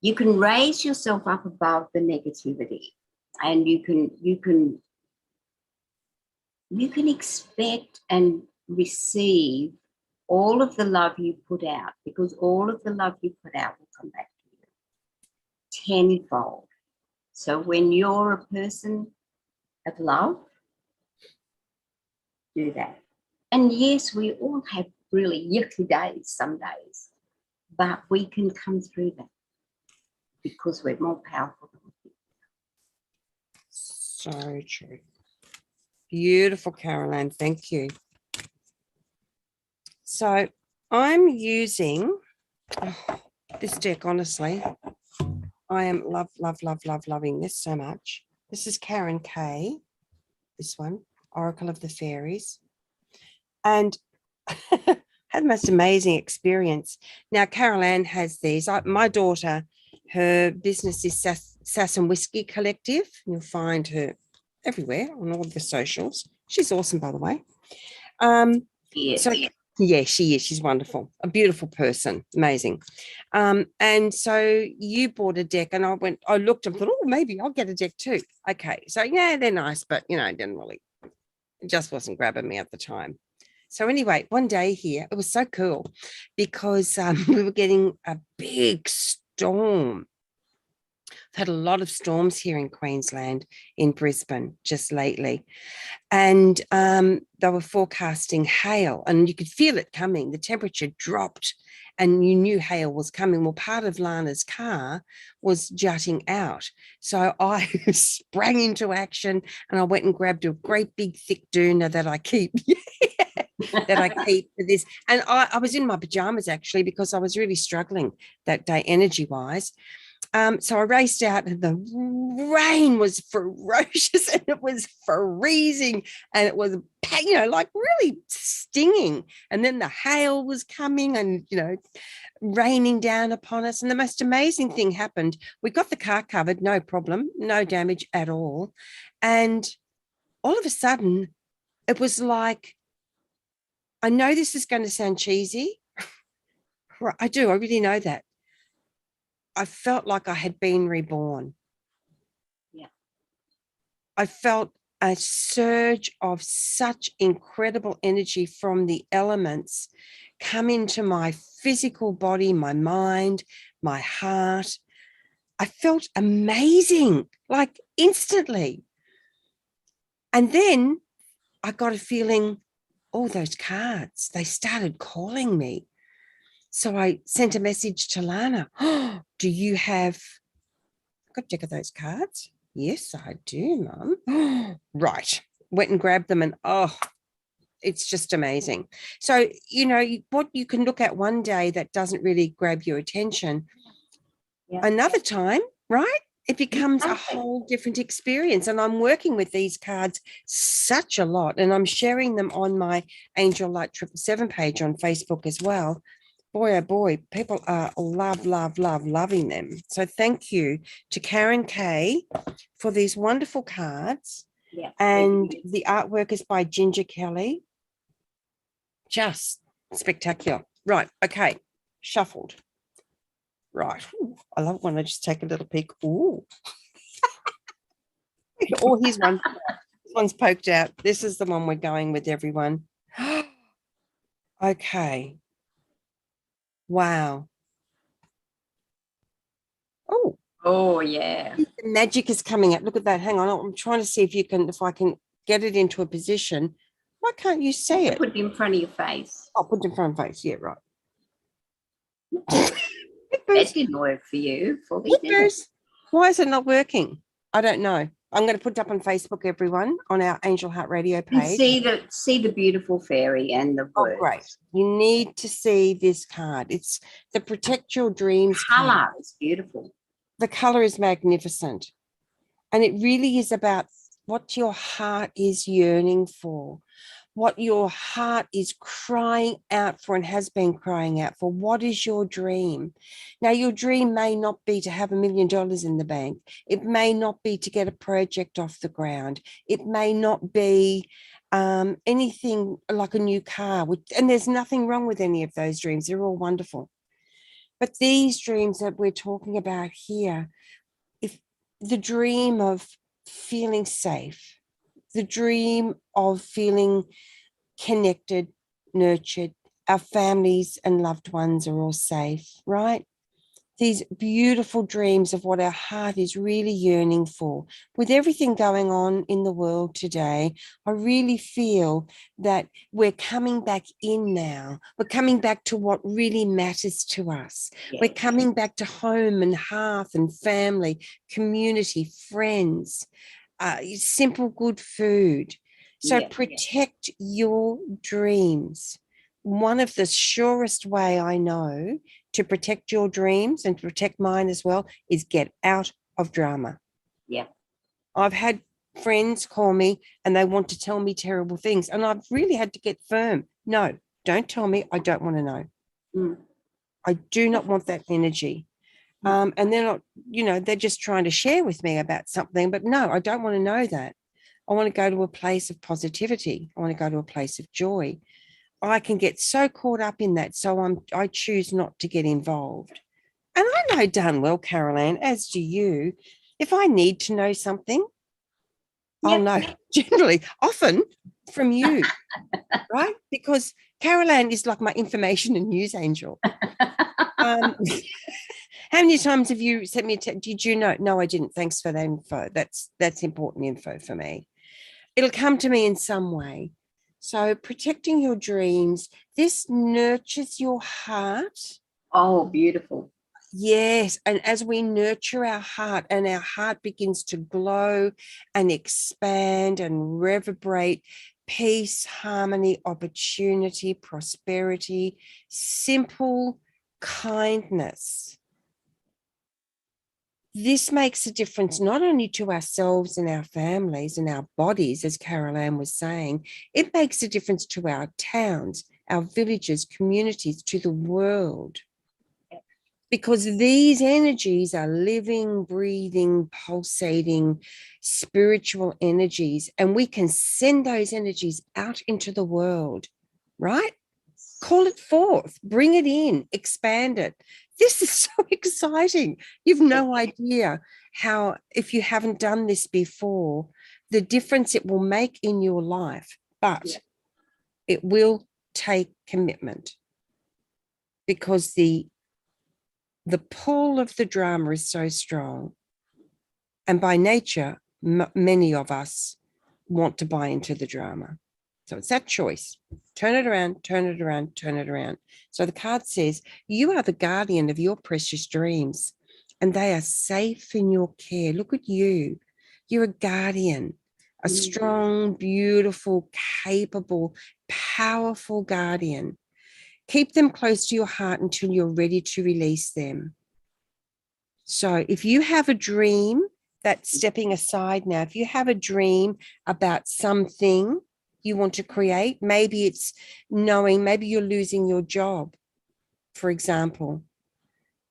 [SPEAKER 2] you can raise yourself up above the negativity, and you can expect and receive all of the love you put out, because all of the love you put out will come back to you tenfold. So when you're a person of love, do that. And yes, we all have really yucky days some days, but we can come through that because we're more powerful than we think.
[SPEAKER 1] So true. Beautiful, Caroline. Thank you. So I'm using this deck, honestly. I am loving this so much. This is Karen K. This one, Oracle of the Fairies. And had the most amazing experience. Now, Carol Ann has these. My daughter, her business is Sass and Whiskey Collective. You'll find her everywhere on all the socials. She's awesome, by the way.
[SPEAKER 2] Yes.
[SPEAKER 1] So, yeah, she is. She's wonderful. A beautiful person. Amazing. And so you bought a deck, and I looked and thought, oh, maybe I'll get a deck too. Okay. So, yeah, they're nice, but, you know, it just wasn't grabbing me at the time. So anyway, one day here, it was so cool because we were getting a big storm. We've had a lot of storms here in Queensland, in Brisbane, just lately. And they were forecasting hail, and you could feel it coming. The temperature dropped and you knew hail was coming. Well, part of Lana's car was jutting out. So I sprang into action, and I went and grabbed a great big thick doona that I keep. That I keep for this. And I was in my pajamas actually, because I was really struggling that day energy wise. So I raced out and the rain was ferocious and it was freezing and it was, like really stinging. And then the hail was coming and, raining down upon us. And the most amazing thing happened. We got the car covered, no problem, no damage at all. And all of a sudden, it was like, I know this is going to sound cheesy. I do. I really know that. I felt like I had been reborn.
[SPEAKER 2] Yeah.
[SPEAKER 1] I felt a surge of such incredible energy from the elements come into my physical body, my mind, my heart. I felt amazing, like instantly. And then I got a feeling, all those cards, they started calling me. So I sent a message to Lana. Oh, do you have, got a deck of those cards? Yes, I do, Mum. Right. Went and grabbed them and it's just amazing. So, what you can look at one day that doesn't really grab your attention, another time, right? It becomes a whole different experience. And I'm working with these cards such a lot, and I'm sharing them on my Angel Light 777 page on Facebook as well. Boy, oh boy, people are loving them. So thank you to Karen Kay for these wonderful cards.
[SPEAKER 2] Yeah.
[SPEAKER 1] And the artwork is by Ginger Kelly. Just spectacular. Right. Okay. Shuffled. Right. Ooh, I love when I just take a little peek. Ooh. Oh, here's one. This one's poked out. This is the one we're going with, everyone. Okay. Wow.
[SPEAKER 2] Oh, yeah.
[SPEAKER 1] The magic is coming out. Look at that. Hang on. I'm trying to see if I can get it into a position. Why can't you see it?
[SPEAKER 2] Put it in front of your face.
[SPEAKER 1] I'll put it in front of my face. Yeah, right.
[SPEAKER 2] That didn't work for you fully, did it?
[SPEAKER 1] Why is it not working? I don't know. I'm going to put it up on Facebook, everyone, on our Angel Heart Radio page.
[SPEAKER 2] And see the beautiful fairy and the words.
[SPEAKER 1] Oh, great. You need to see this card. It's the Protect Your Dreams
[SPEAKER 2] card.
[SPEAKER 1] Colour
[SPEAKER 2] is beautiful.
[SPEAKER 1] The colour is magnificent. And it really is about what your heart is yearning for, what your heart is crying out for and has been crying out for. What is your dream? Now, your dream may not be to have $1 million in the bank. It may not be to get a project off the ground. It may not be anything like a new car. And there's nothing wrong with any of those dreams. They're all wonderful. But these dreams that we're talking about here, if the dream of feeling safe, the dream of feeling connected, nurtured, our families and loved ones are all safe, right? These beautiful dreams of what our heart is really yearning for. With everything going on in the world today, I really feel that we're coming back in now. We're coming back to what really matters to us. Yeah. We're coming back to home and hearth and family, community, friends, simple, good food. So protect your dreams. One of the surest way I know to protect your dreams and to protect mine as well is get out of drama.
[SPEAKER 2] Yeah.
[SPEAKER 1] I've had friends call me and they want to tell me terrible things, and I've really had to get firm. No, don't tell me. I don't want to know. I do not want that energy. And they're not, they're just trying to share with me about something, but no, I don't want to know that. I want to go to a place of positivity. I want to go to a place of joy. I can get so caught up in that, so I choose not to get involved. And I know darn well, Carol Ann, as do you, if I need to know something, I'll know generally, often from you, right? Because Carol Ann is like my information and news angel. How many times have you sent me a text? Did you know? No, I didn't. Thanks for that info. That's important info for me. It'll come to me in some way. So protecting your dreams, this nurtures your heart.
[SPEAKER 2] Oh, beautiful.
[SPEAKER 1] Yes. And as we nurture our heart and our heart begins to glow and expand and reverberate peace, harmony, opportunity, prosperity, simple kindness. this makes a difference not only to ourselves and our families and our bodies, as Carol Ann was saying, it makes a difference to our towns, our villages, communities, to the world. Because these energies are living, breathing, pulsating, spiritual energies, and we can send those energies out into the world, right? Call it forth, bring it in, expand it. This is so exciting. You've no idea how, if you haven't done this before, the difference it will make in your life. But it will take commitment, because the pull of the drama is so strong. And by nature, many of us want to buy into the drama. So it's that choice. Turn it around, turn it around, turn it around. So the card says, you are the guardian of your precious dreams, and they are safe in your care. Look at you. You're a guardian, a strong, beautiful, capable, powerful guardian. Keep them close to your heart until you're ready to release them. So if you have a dream, that's stepping aside now. If you have a dream about something you want to create, maybe it's knowing, maybe you're losing your job, for example.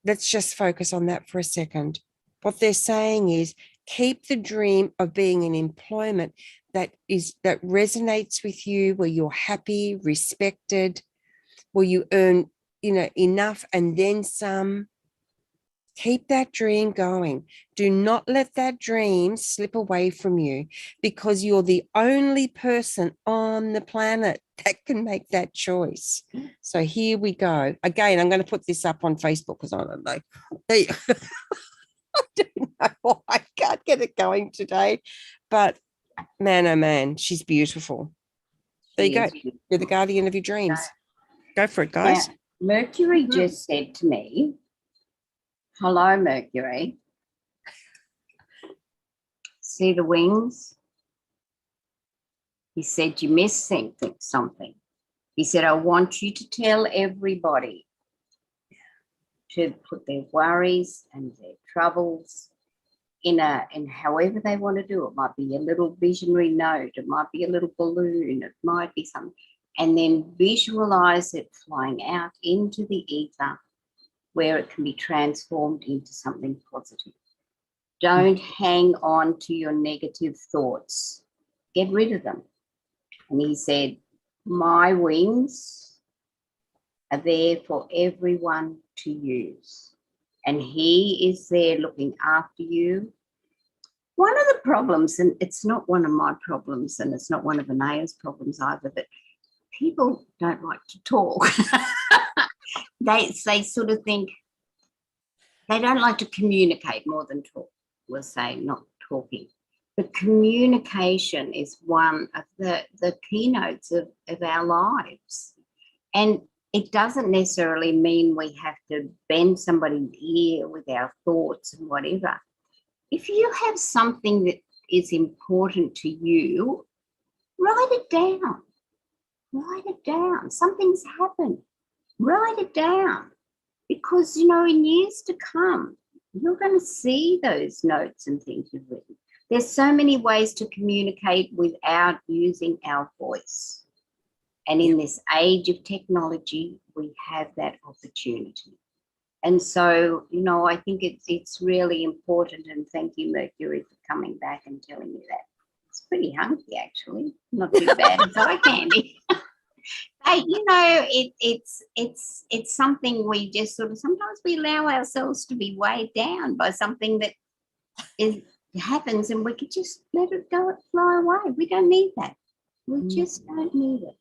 [SPEAKER 1] Let's just focus on that for a second. What they're saying is keep the dream of being in employment that resonates with you, where you're happy, respected, where you earn, enough and then some. Keep that dream going. Do not let that dream slip away from you, because you're the only person on the planet that can make that choice. So here we go. Again, I'm going to put this up on Facebook because I don't know. I don't know why I can't get it going today. But man, oh man, she's beautiful. There you go. You're the guardian of your dreams. Go for it, guys.
[SPEAKER 2] Now, Mercury just said to me, hello, Mercury. See the wings? He said, you missed something. He said, I want you to tell everybody to put their worries and their troubles in however they want to do. It might be a little visionary note. It might be a little balloon. It might be something. And then visualize it flying out into the ether, where it can be transformed into something positive. Don't hang on to your negative thoughts. Get rid of them. And he said, my wings are there for everyone to use. And he is there looking after you. One of the problems, and it's not one of my problems, and it's not one of Anayah's problems either, but people don't like to talk. They sort of think they don't like to communicate more than talk. We'll say not talking. But communication is one of the keynotes of our lives. And it doesn't necessarily mean we have to bend somebody's ear with our thoughts and whatever. If you have something that is important to you, write it down. Write it down. Something's happened. Write it down. Because, in years to come, you're going to see those notes and things you've written. There's so many ways to communicate without using our voice. And in this age of technology, we have that opportunity. And so, I think it's really important, and thank you, Mercury, for coming back and telling me that. It's pretty hungry, actually. Not too bad as eye candy. But, it's something we just sort of, sometimes we allow ourselves to be weighed down by something that happens, and we could just let it go, fly away. We don't need that. We just don't need it.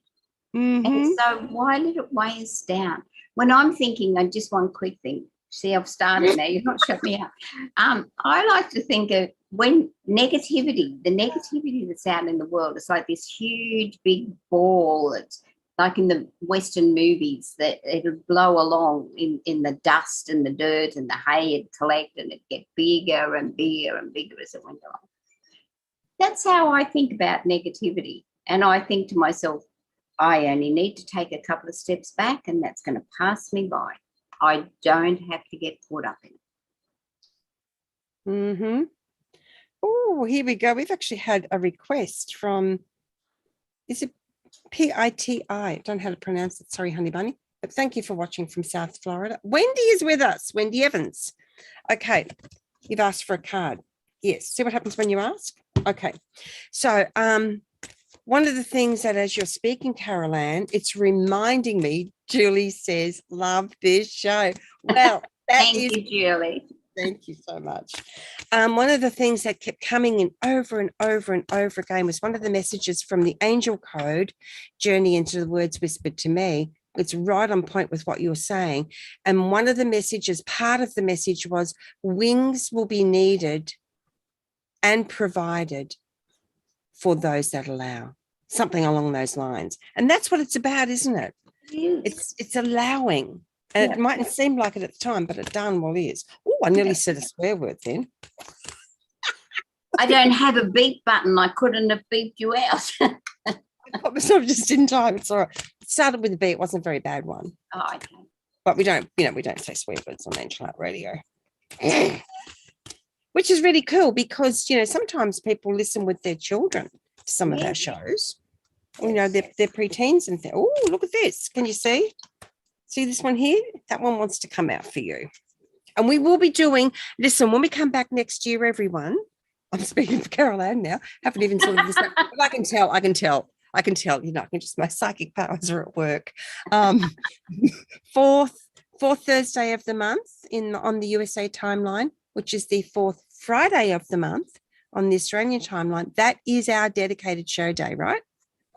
[SPEAKER 2] And so why let it weigh us down? When I'm thinking, just one quick thing. See, I've started now. You're not shut me up. I like to think of when the negativity that's out in the world, it's like this huge big ball. It's like in the Western movies that it'll blow along in the dust and the dirt and the hay, it'd collect and it'd get bigger and bigger and bigger as it went along. That's how I think about negativity. And I think to myself, I only need to take a couple of steps back and that's going to pass me by. I don't have to get caught up in it.
[SPEAKER 1] Mm-hmm. Oh, here we go. We've actually had a request from, is it Piti? I don't know how to pronounce it. Sorry, honey bunny. But thank you for watching from South Florida. Wendy is with us. Wendy Evans. Okay. You've asked for a card. Yes. See what happens when you ask? Okay. So one of the things that as you're speaking, Carol Ann, it's reminding me, Julie says, love this show. Well,
[SPEAKER 2] Thank you, Julie.
[SPEAKER 1] Thank you so much. One of the things that kept coming in over and over and over again was one of the messages from the Angel Code, Journey into the Words Whispered to Me. It's right on point with what you're saying. And one of the messages, part of the message was wings will be needed and provided for those that allow, something along those lines. And that's what it's about, isn't it? It's allowing. And it mightn't seem like it at the time, but it darn well is. Oh, I nearly said a swear word then.
[SPEAKER 2] I don't have a beep button. I couldn't have beeped you out.
[SPEAKER 1] I put myself just in time. It's all right. It started with a B. It wasn't a very bad one.
[SPEAKER 2] Oh, okay.
[SPEAKER 1] But we don't say swear words on Angel Art Radio. Which is really cool because, sometimes people listen with their children to some of our shows. They're preteens and think, oh, look at this. Can you see? See this one here? That one wants to come out for you. And we will be doing, listen, when we come back next year, everyone, I'm speaking for Carol Ann now, haven't even sorted this out, but I can tell, my psychic powers are at work. Fourth Thursday of the month on the USA timeline, which is the fourth Friday of the month on the Australian timeline. That is our dedicated show day, right?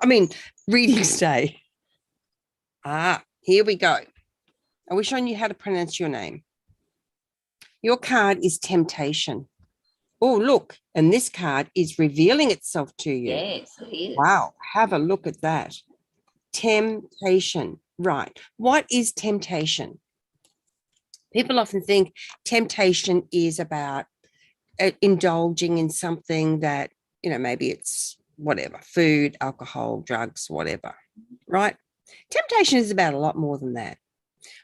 [SPEAKER 1] I mean, readings day. Here we go. Are we showing you how to pronounce your name? Your card is temptation. Oh, look. And this card is revealing itself to you.
[SPEAKER 2] Yes, it is.
[SPEAKER 1] Wow. Have a look at that. Temptation. Right. What is temptation? People often think temptation is about indulging in something that, maybe it's whatever, food, alcohol, drugs, whatever, right? Temptation is about a lot more than that.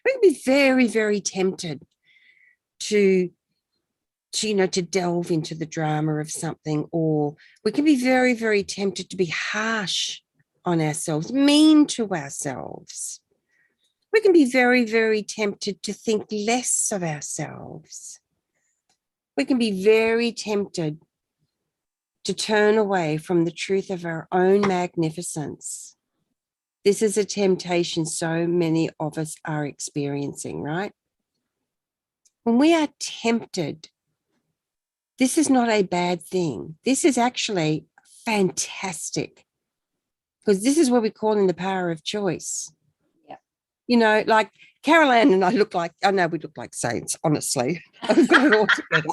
[SPEAKER 1] We can be very, very tempted to delve into the drama of something, or we can be very, very tempted to be harsh on ourselves, mean to ourselves. We can be very, very tempted to think less of ourselves. We can be very tempted to turn away from the truth of our own magnificence. This is a temptation so many of us are experiencing, right? When we are tempted, this is not a bad thing. This is actually fantastic, because this is what we call in the power of choice. Yeah. Like Carol Ann and I we look like saints, honestly. I've got it all together.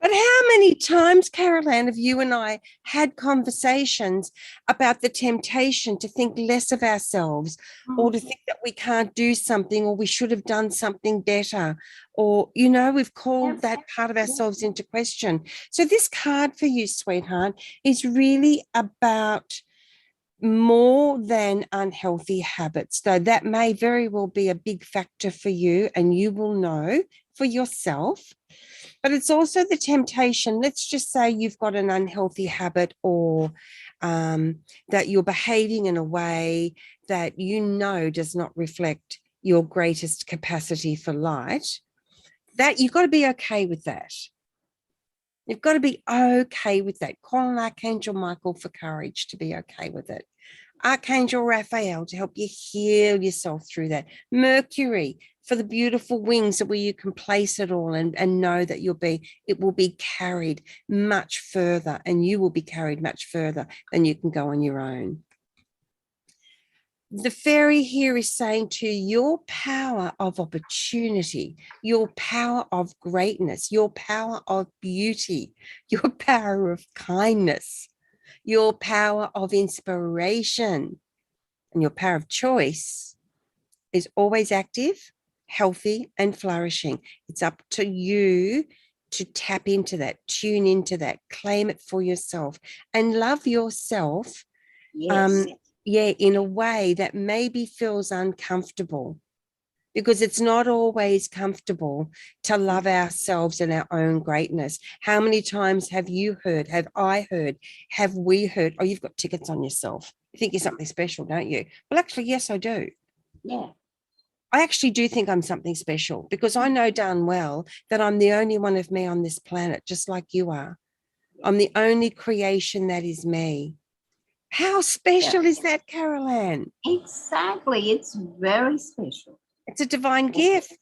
[SPEAKER 1] But how many times, Carol Ann, have you and I had conversations about the temptation to think less of ourselves, or to think that we can't do something, or we should have done something better, or, we've called that part of ourselves into question. So this card for you, sweetheart, is really about more than unhealthy habits, though that may very well be a big factor for you, and you will know for yourself. But it's also the temptation. Let's just say you've got an unhealthy habit, or that you're behaving in a way that does not reflect your greatest capacity for light. That you've got to be okay with that. You've got to be okay with that. Call on Archangel Michael for courage to be okay with it. Archangel Raphael to help you heal yourself through that. Mercury for the beautiful wings where you can place it all and know that it will be carried much further, and you will be carried much further than you can go on your own. The fairy here is saying to you, your power of opportunity, your power of greatness, your power of beauty, your power of kindness, your power of inspiration, and your power of choice is always active, healthy, and flourishing. It's up to you to tap into that, tune into that, claim it for yourself, and love yourself.
[SPEAKER 2] Yes.
[SPEAKER 1] In a way that maybe feels uncomfortable. because it's not always comfortable to love ourselves and our own greatness. How many times have you heard, have I heard, have we heard, oh, you've got tickets on yourself. You think you're something special, don't you? Well, actually, yes, I do.
[SPEAKER 2] Yeah.
[SPEAKER 1] I actually do think I'm something special, because I know darn well that I'm the only one of me on this planet, just like you are. I'm the only creation that is me. How special is that, Carol Ann?
[SPEAKER 2] Exactly. It's very special.
[SPEAKER 1] It's a divine gift.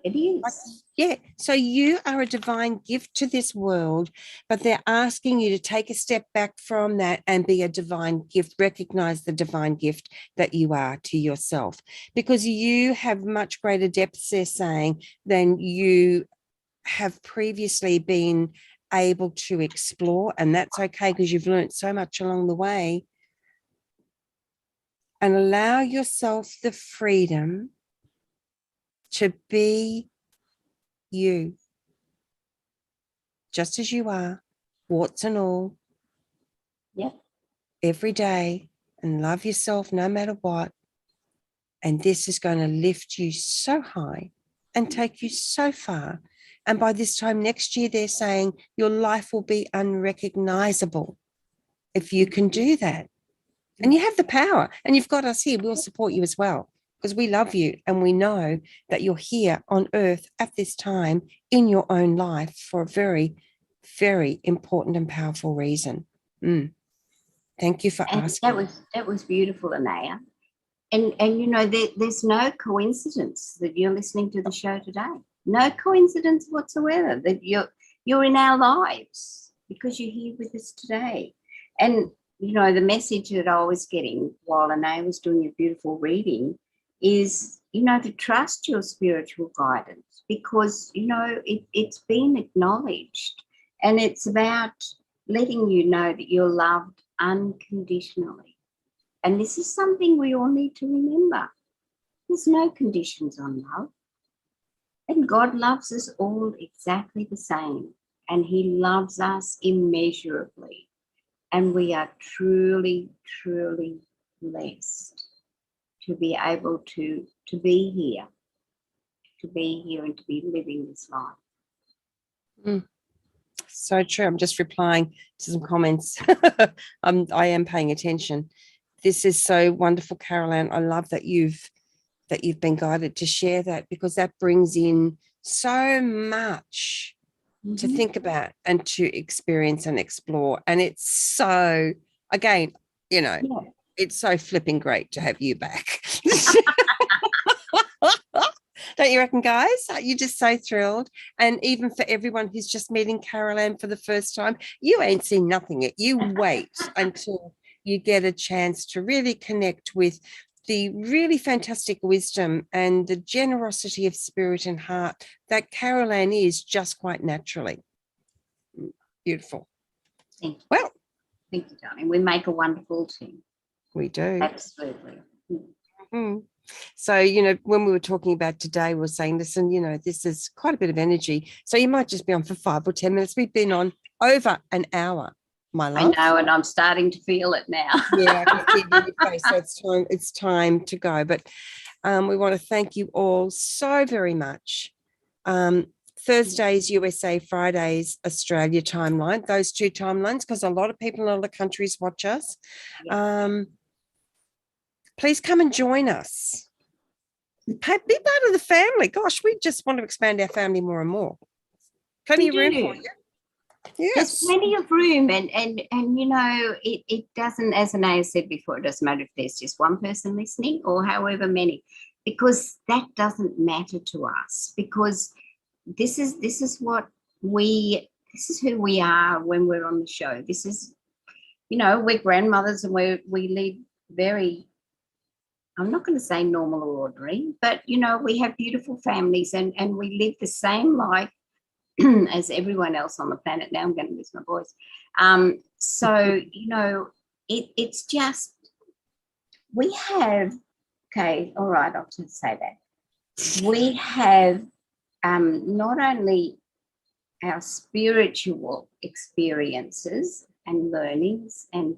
[SPEAKER 2] It is.
[SPEAKER 1] Yeah. So you are a divine gift to this world, but they're asking you to take a step back from that and be a divine gift, recognize the divine gift that you are to yourself, because you have much greater depths, they're saying, than you have previously been able to explore. And that's okay, because you've learned so much along the way. And allow yourself the freedom to be you, just as you are, warts and all.
[SPEAKER 2] Yep.
[SPEAKER 1] Every day, and love yourself no matter what. And this is going to lift you so high and take you so far. And by this time next year, they're saying your life will be unrecognizable if you can do that. And you have the power, and you've got us here. We'll support you as well, because we love you and we know that you're here on earth at this time in your own life for a very, very important and powerful reason. Thank you for asking.
[SPEAKER 2] That was beautiful, Anayah. And you know, there's no coincidence that you're listening to the show today. No coincidence whatsoever that you're in our lives, because you're here with us today. And you know, the message that I was getting while Anayah was doing a beautiful reading is, you know, to trust your spiritual guidance, because, you know, it's been acknowledged, and it's about letting you know that you're loved unconditionally. And this is something we all need to remember. There's no conditions on love. And God loves us all exactly the same. And he loves us immeasurably. And we are truly, truly blessed to be able to be here, and to be living this life.
[SPEAKER 1] So true. I'm just replying to some comments. I am paying attention. This is so wonderful, Carol Ann. I love that you've been guided to share that, because that brings in so much to think about and to experience and explore. And it's so, again, you know, it's so flipping great to have you back. Don't you reckon, guys? You're just so thrilled. And even for everyone who's just meeting Carol Ann for the first time, you ain't seen nothing yet. You wait until you get a chance to really connect with the really fantastic wisdom and the generosity of spirit and heart that Carol Ann is, just quite naturally. Beautiful.
[SPEAKER 2] Thank you.
[SPEAKER 1] Well,
[SPEAKER 2] thank you, darling. We make a wonderful team.
[SPEAKER 1] We do.
[SPEAKER 2] Absolutely.
[SPEAKER 1] Mm-hmm. So, you know, when we were talking about today, we were saying, listen, you know, this is quite a bit of energy. So you might just be on for 5 or 10 minutes. We've been on over an hour, my love.
[SPEAKER 2] I know, and I'm starting to feel it now.
[SPEAKER 1] Yeah, I can see it in your face. So it's time to go. But we want to thank you all so very much. Thursdays, USA, Fridays, Australia timeline, those two timelines, because a lot of people in other countries watch us. Please come and join us. Be part of the family. Gosh, we just want to expand our family more and more. Plenty of room for you. Yes.
[SPEAKER 2] There's plenty of room, and you know, it doesn't, as Anayah said before, it doesn't matter if there's just one person listening or however many, because that doesn't matter to us, because this is who we are when we're on the show. This is, you know, we're grandmothers, and we lead very, I'm not going to say normal or ordinary, but, you know, we have beautiful families, and we live the same life as everyone else on the planet. Now I'm going to lose my voice. So, you know, it's just, we have, okay, all right, I'll just say that. We have not only our spiritual experiences and learnings and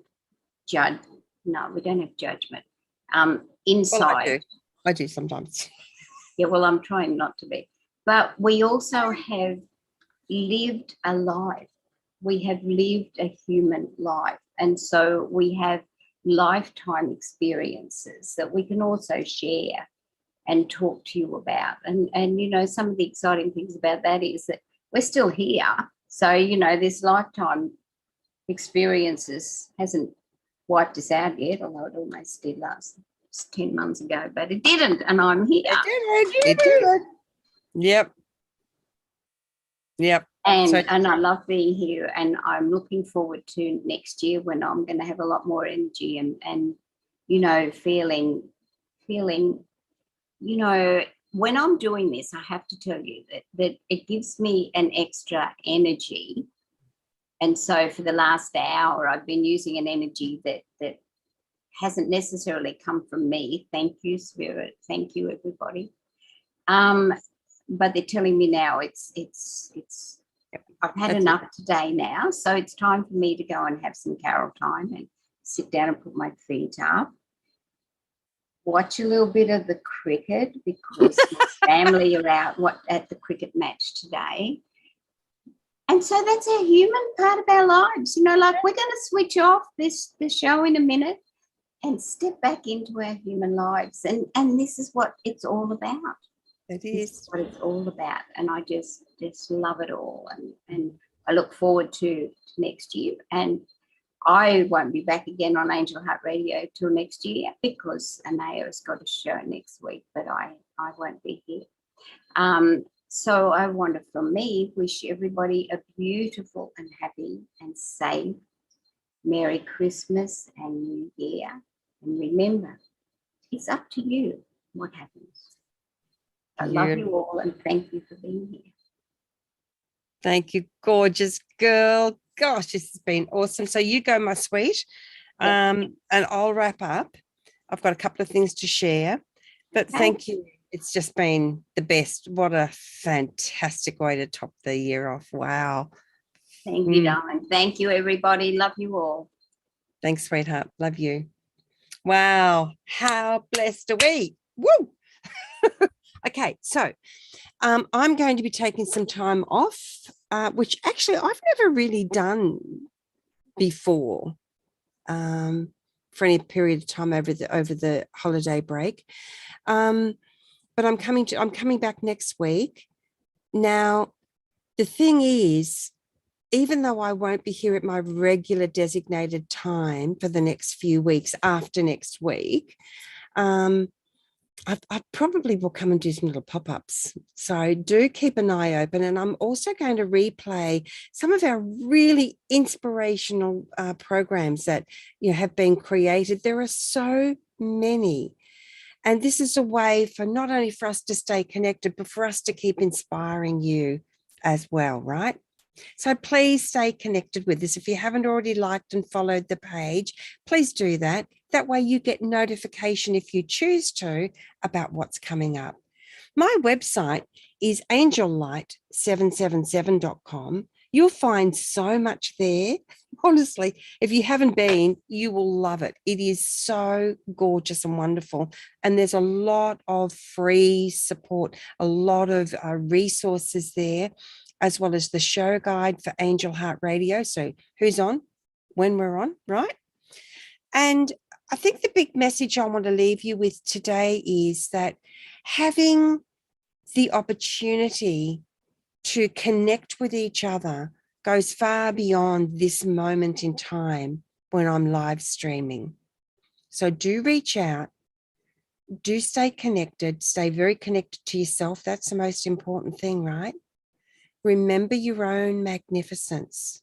[SPEAKER 2] no, we don't have judgment. Inside.
[SPEAKER 1] Well, I do sometimes.
[SPEAKER 2] Yeah, well, I'm trying not to be. But we also have lived a life. We have lived a human life. And so we have lifetime experiences that we can also share and talk to you about. And you know, some of the exciting things about that is that we're still here. So, you know, this lifetime experiences hasn't wiped us out yet, although it almost did last 10 months ago, but it didn't, and I'm here.
[SPEAKER 1] It did. Yep.
[SPEAKER 2] And I love being here, and I'm looking forward to next year when I'm going to have a lot more energy and you know, feeling, you know, when I'm doing this, I have to tell you that it gives me an extra energy. And so for the last hour, I've been using an energy that hasn't necessarily come from me. Thank you, Spirit. Thank you, everybody. But they're telling me now it's I've had enough today now, so it's time for me to go and have some carol time and sit down and put my feet up, watch a little bit of the cricket because my family are out at the cricket match today. And so that's a human part of our lives. You know, like we're going to switch off this show in a minute and step back into our human lives. And this is what it's all about.
[SPEAKER 1] It
[SPEAKER 2] This
[SPEAKER 1] is.
[SPEAKER 2] is what it's all about. And I just love it all. And I look forward to next year. And I won't be back again on Angel Heart Radio till next year because Anayah has got a show next week, but I won't be here. So I want to, from me, wish everybody a beautiful and happy and safe Merry Christmas and New Year. And remember, it's up to you what happens. I love you all and thank you for being here.
[SPEAKER 1] Thank you, gorgeous girl. Gosh, this has been awesome. So you go, my sweet. And I'll wrap up. I've got a couple of things to share, but thank you. It's just been the best. What a fantastic way to top the year off. Wow.
[SPEAKER 2] Thank you, darling. Thank you, everybody. Love you all.
[SPEAKER 1] Thanks, sweetheart. Love you. Wow. How blessed are we? Woo. Okay, so I'm going to be taking some time off, which actually I've never really done before for any period of time over the holiday break. But I'm coming back next week. Now, the thing is, even though I won't be here at my regular designated time for the next few weeks after next week, I probably will come and do some little pop-ups. So do keep an eye open. And I'm also going to replay some of our really inspirational programs that have been created. There are so many. And this is a way for not only for us to stay connected, but for us to keep inspiring you as well, right? So please stay connected with us. If you haven't already liked and followed the page, please do that. That way you get notification if you choose to about what's coming up. My website is angellight777.com. You'll find so much there. Honestly, if you haven't been, you will love it. It is so gorgeous and wonderful. And there's a lot of free support, a lot of resources there, as well as the show guide for Angel Heart Radio. So who's on, when we're on, right? And I think the big message I want to leave you with today is that having the opportunity to connect with each other goes far beyond this moment in time when I'm live streaming. So do reach out, do stay connected, stay very connected to yourself. That's the most important thing, right? Remember your own magnificence.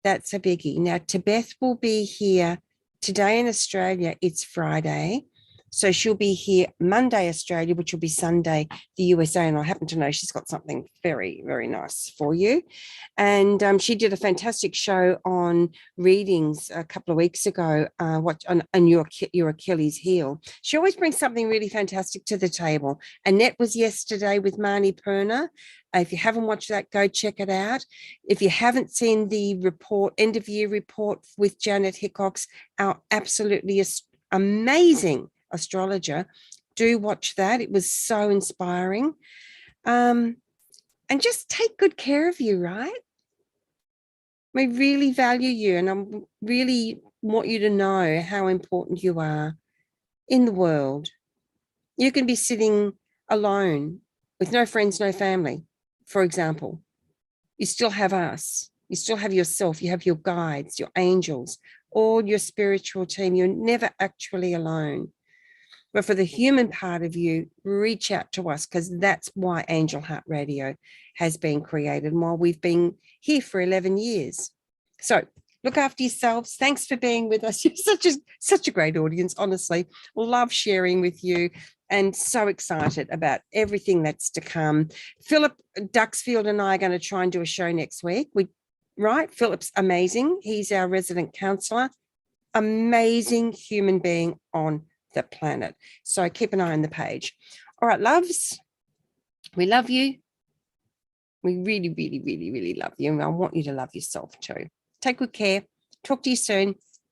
[SPEAKER 1] That's a biggie. Now, Tibeth will be here today in Australia. It's Friday. So she'll be here Monday, Australia, which will be Sunday, the USA. And I happen to know she's got something very, very nice for you. And she did a fantastic show on readings a couple of weeks ago, on your Achilles heel. She always brings something really fantastic to the table. Annette was yesterday with Marnie Perner. If you haven't watched that, go check it out. If you haven't seen the end of year report with Janet Hickox, our absolutely amazing astrologer, do watch that. It was so inspiring. And just take good care of you, right? We really value you, and I really want you to know how important you are in the world. You can be sitting alone with no friends, no family, for example. You still have us. You still have yourself. You have your guides, your angels, all your spiritual team. You're never actually alone. But for the human part of you, reach out to us, because that's why Angel Heart Radio has been created and why we've been here for 11 years. So look after yourselves. Thanks for being with us. You're such a great audience, honestly. Love sharing with you and so excited about everything that's to come. Philip Duxfield and I are going to try and do a show next week. Right? Philip's amazing. He's our resident counsellor. Amazing human being on the planet. So keep an eye on the page. All right, loves, we love you. We really, really, really, really love you. And I want you to love yourself too. Take good care. Talk to you soon.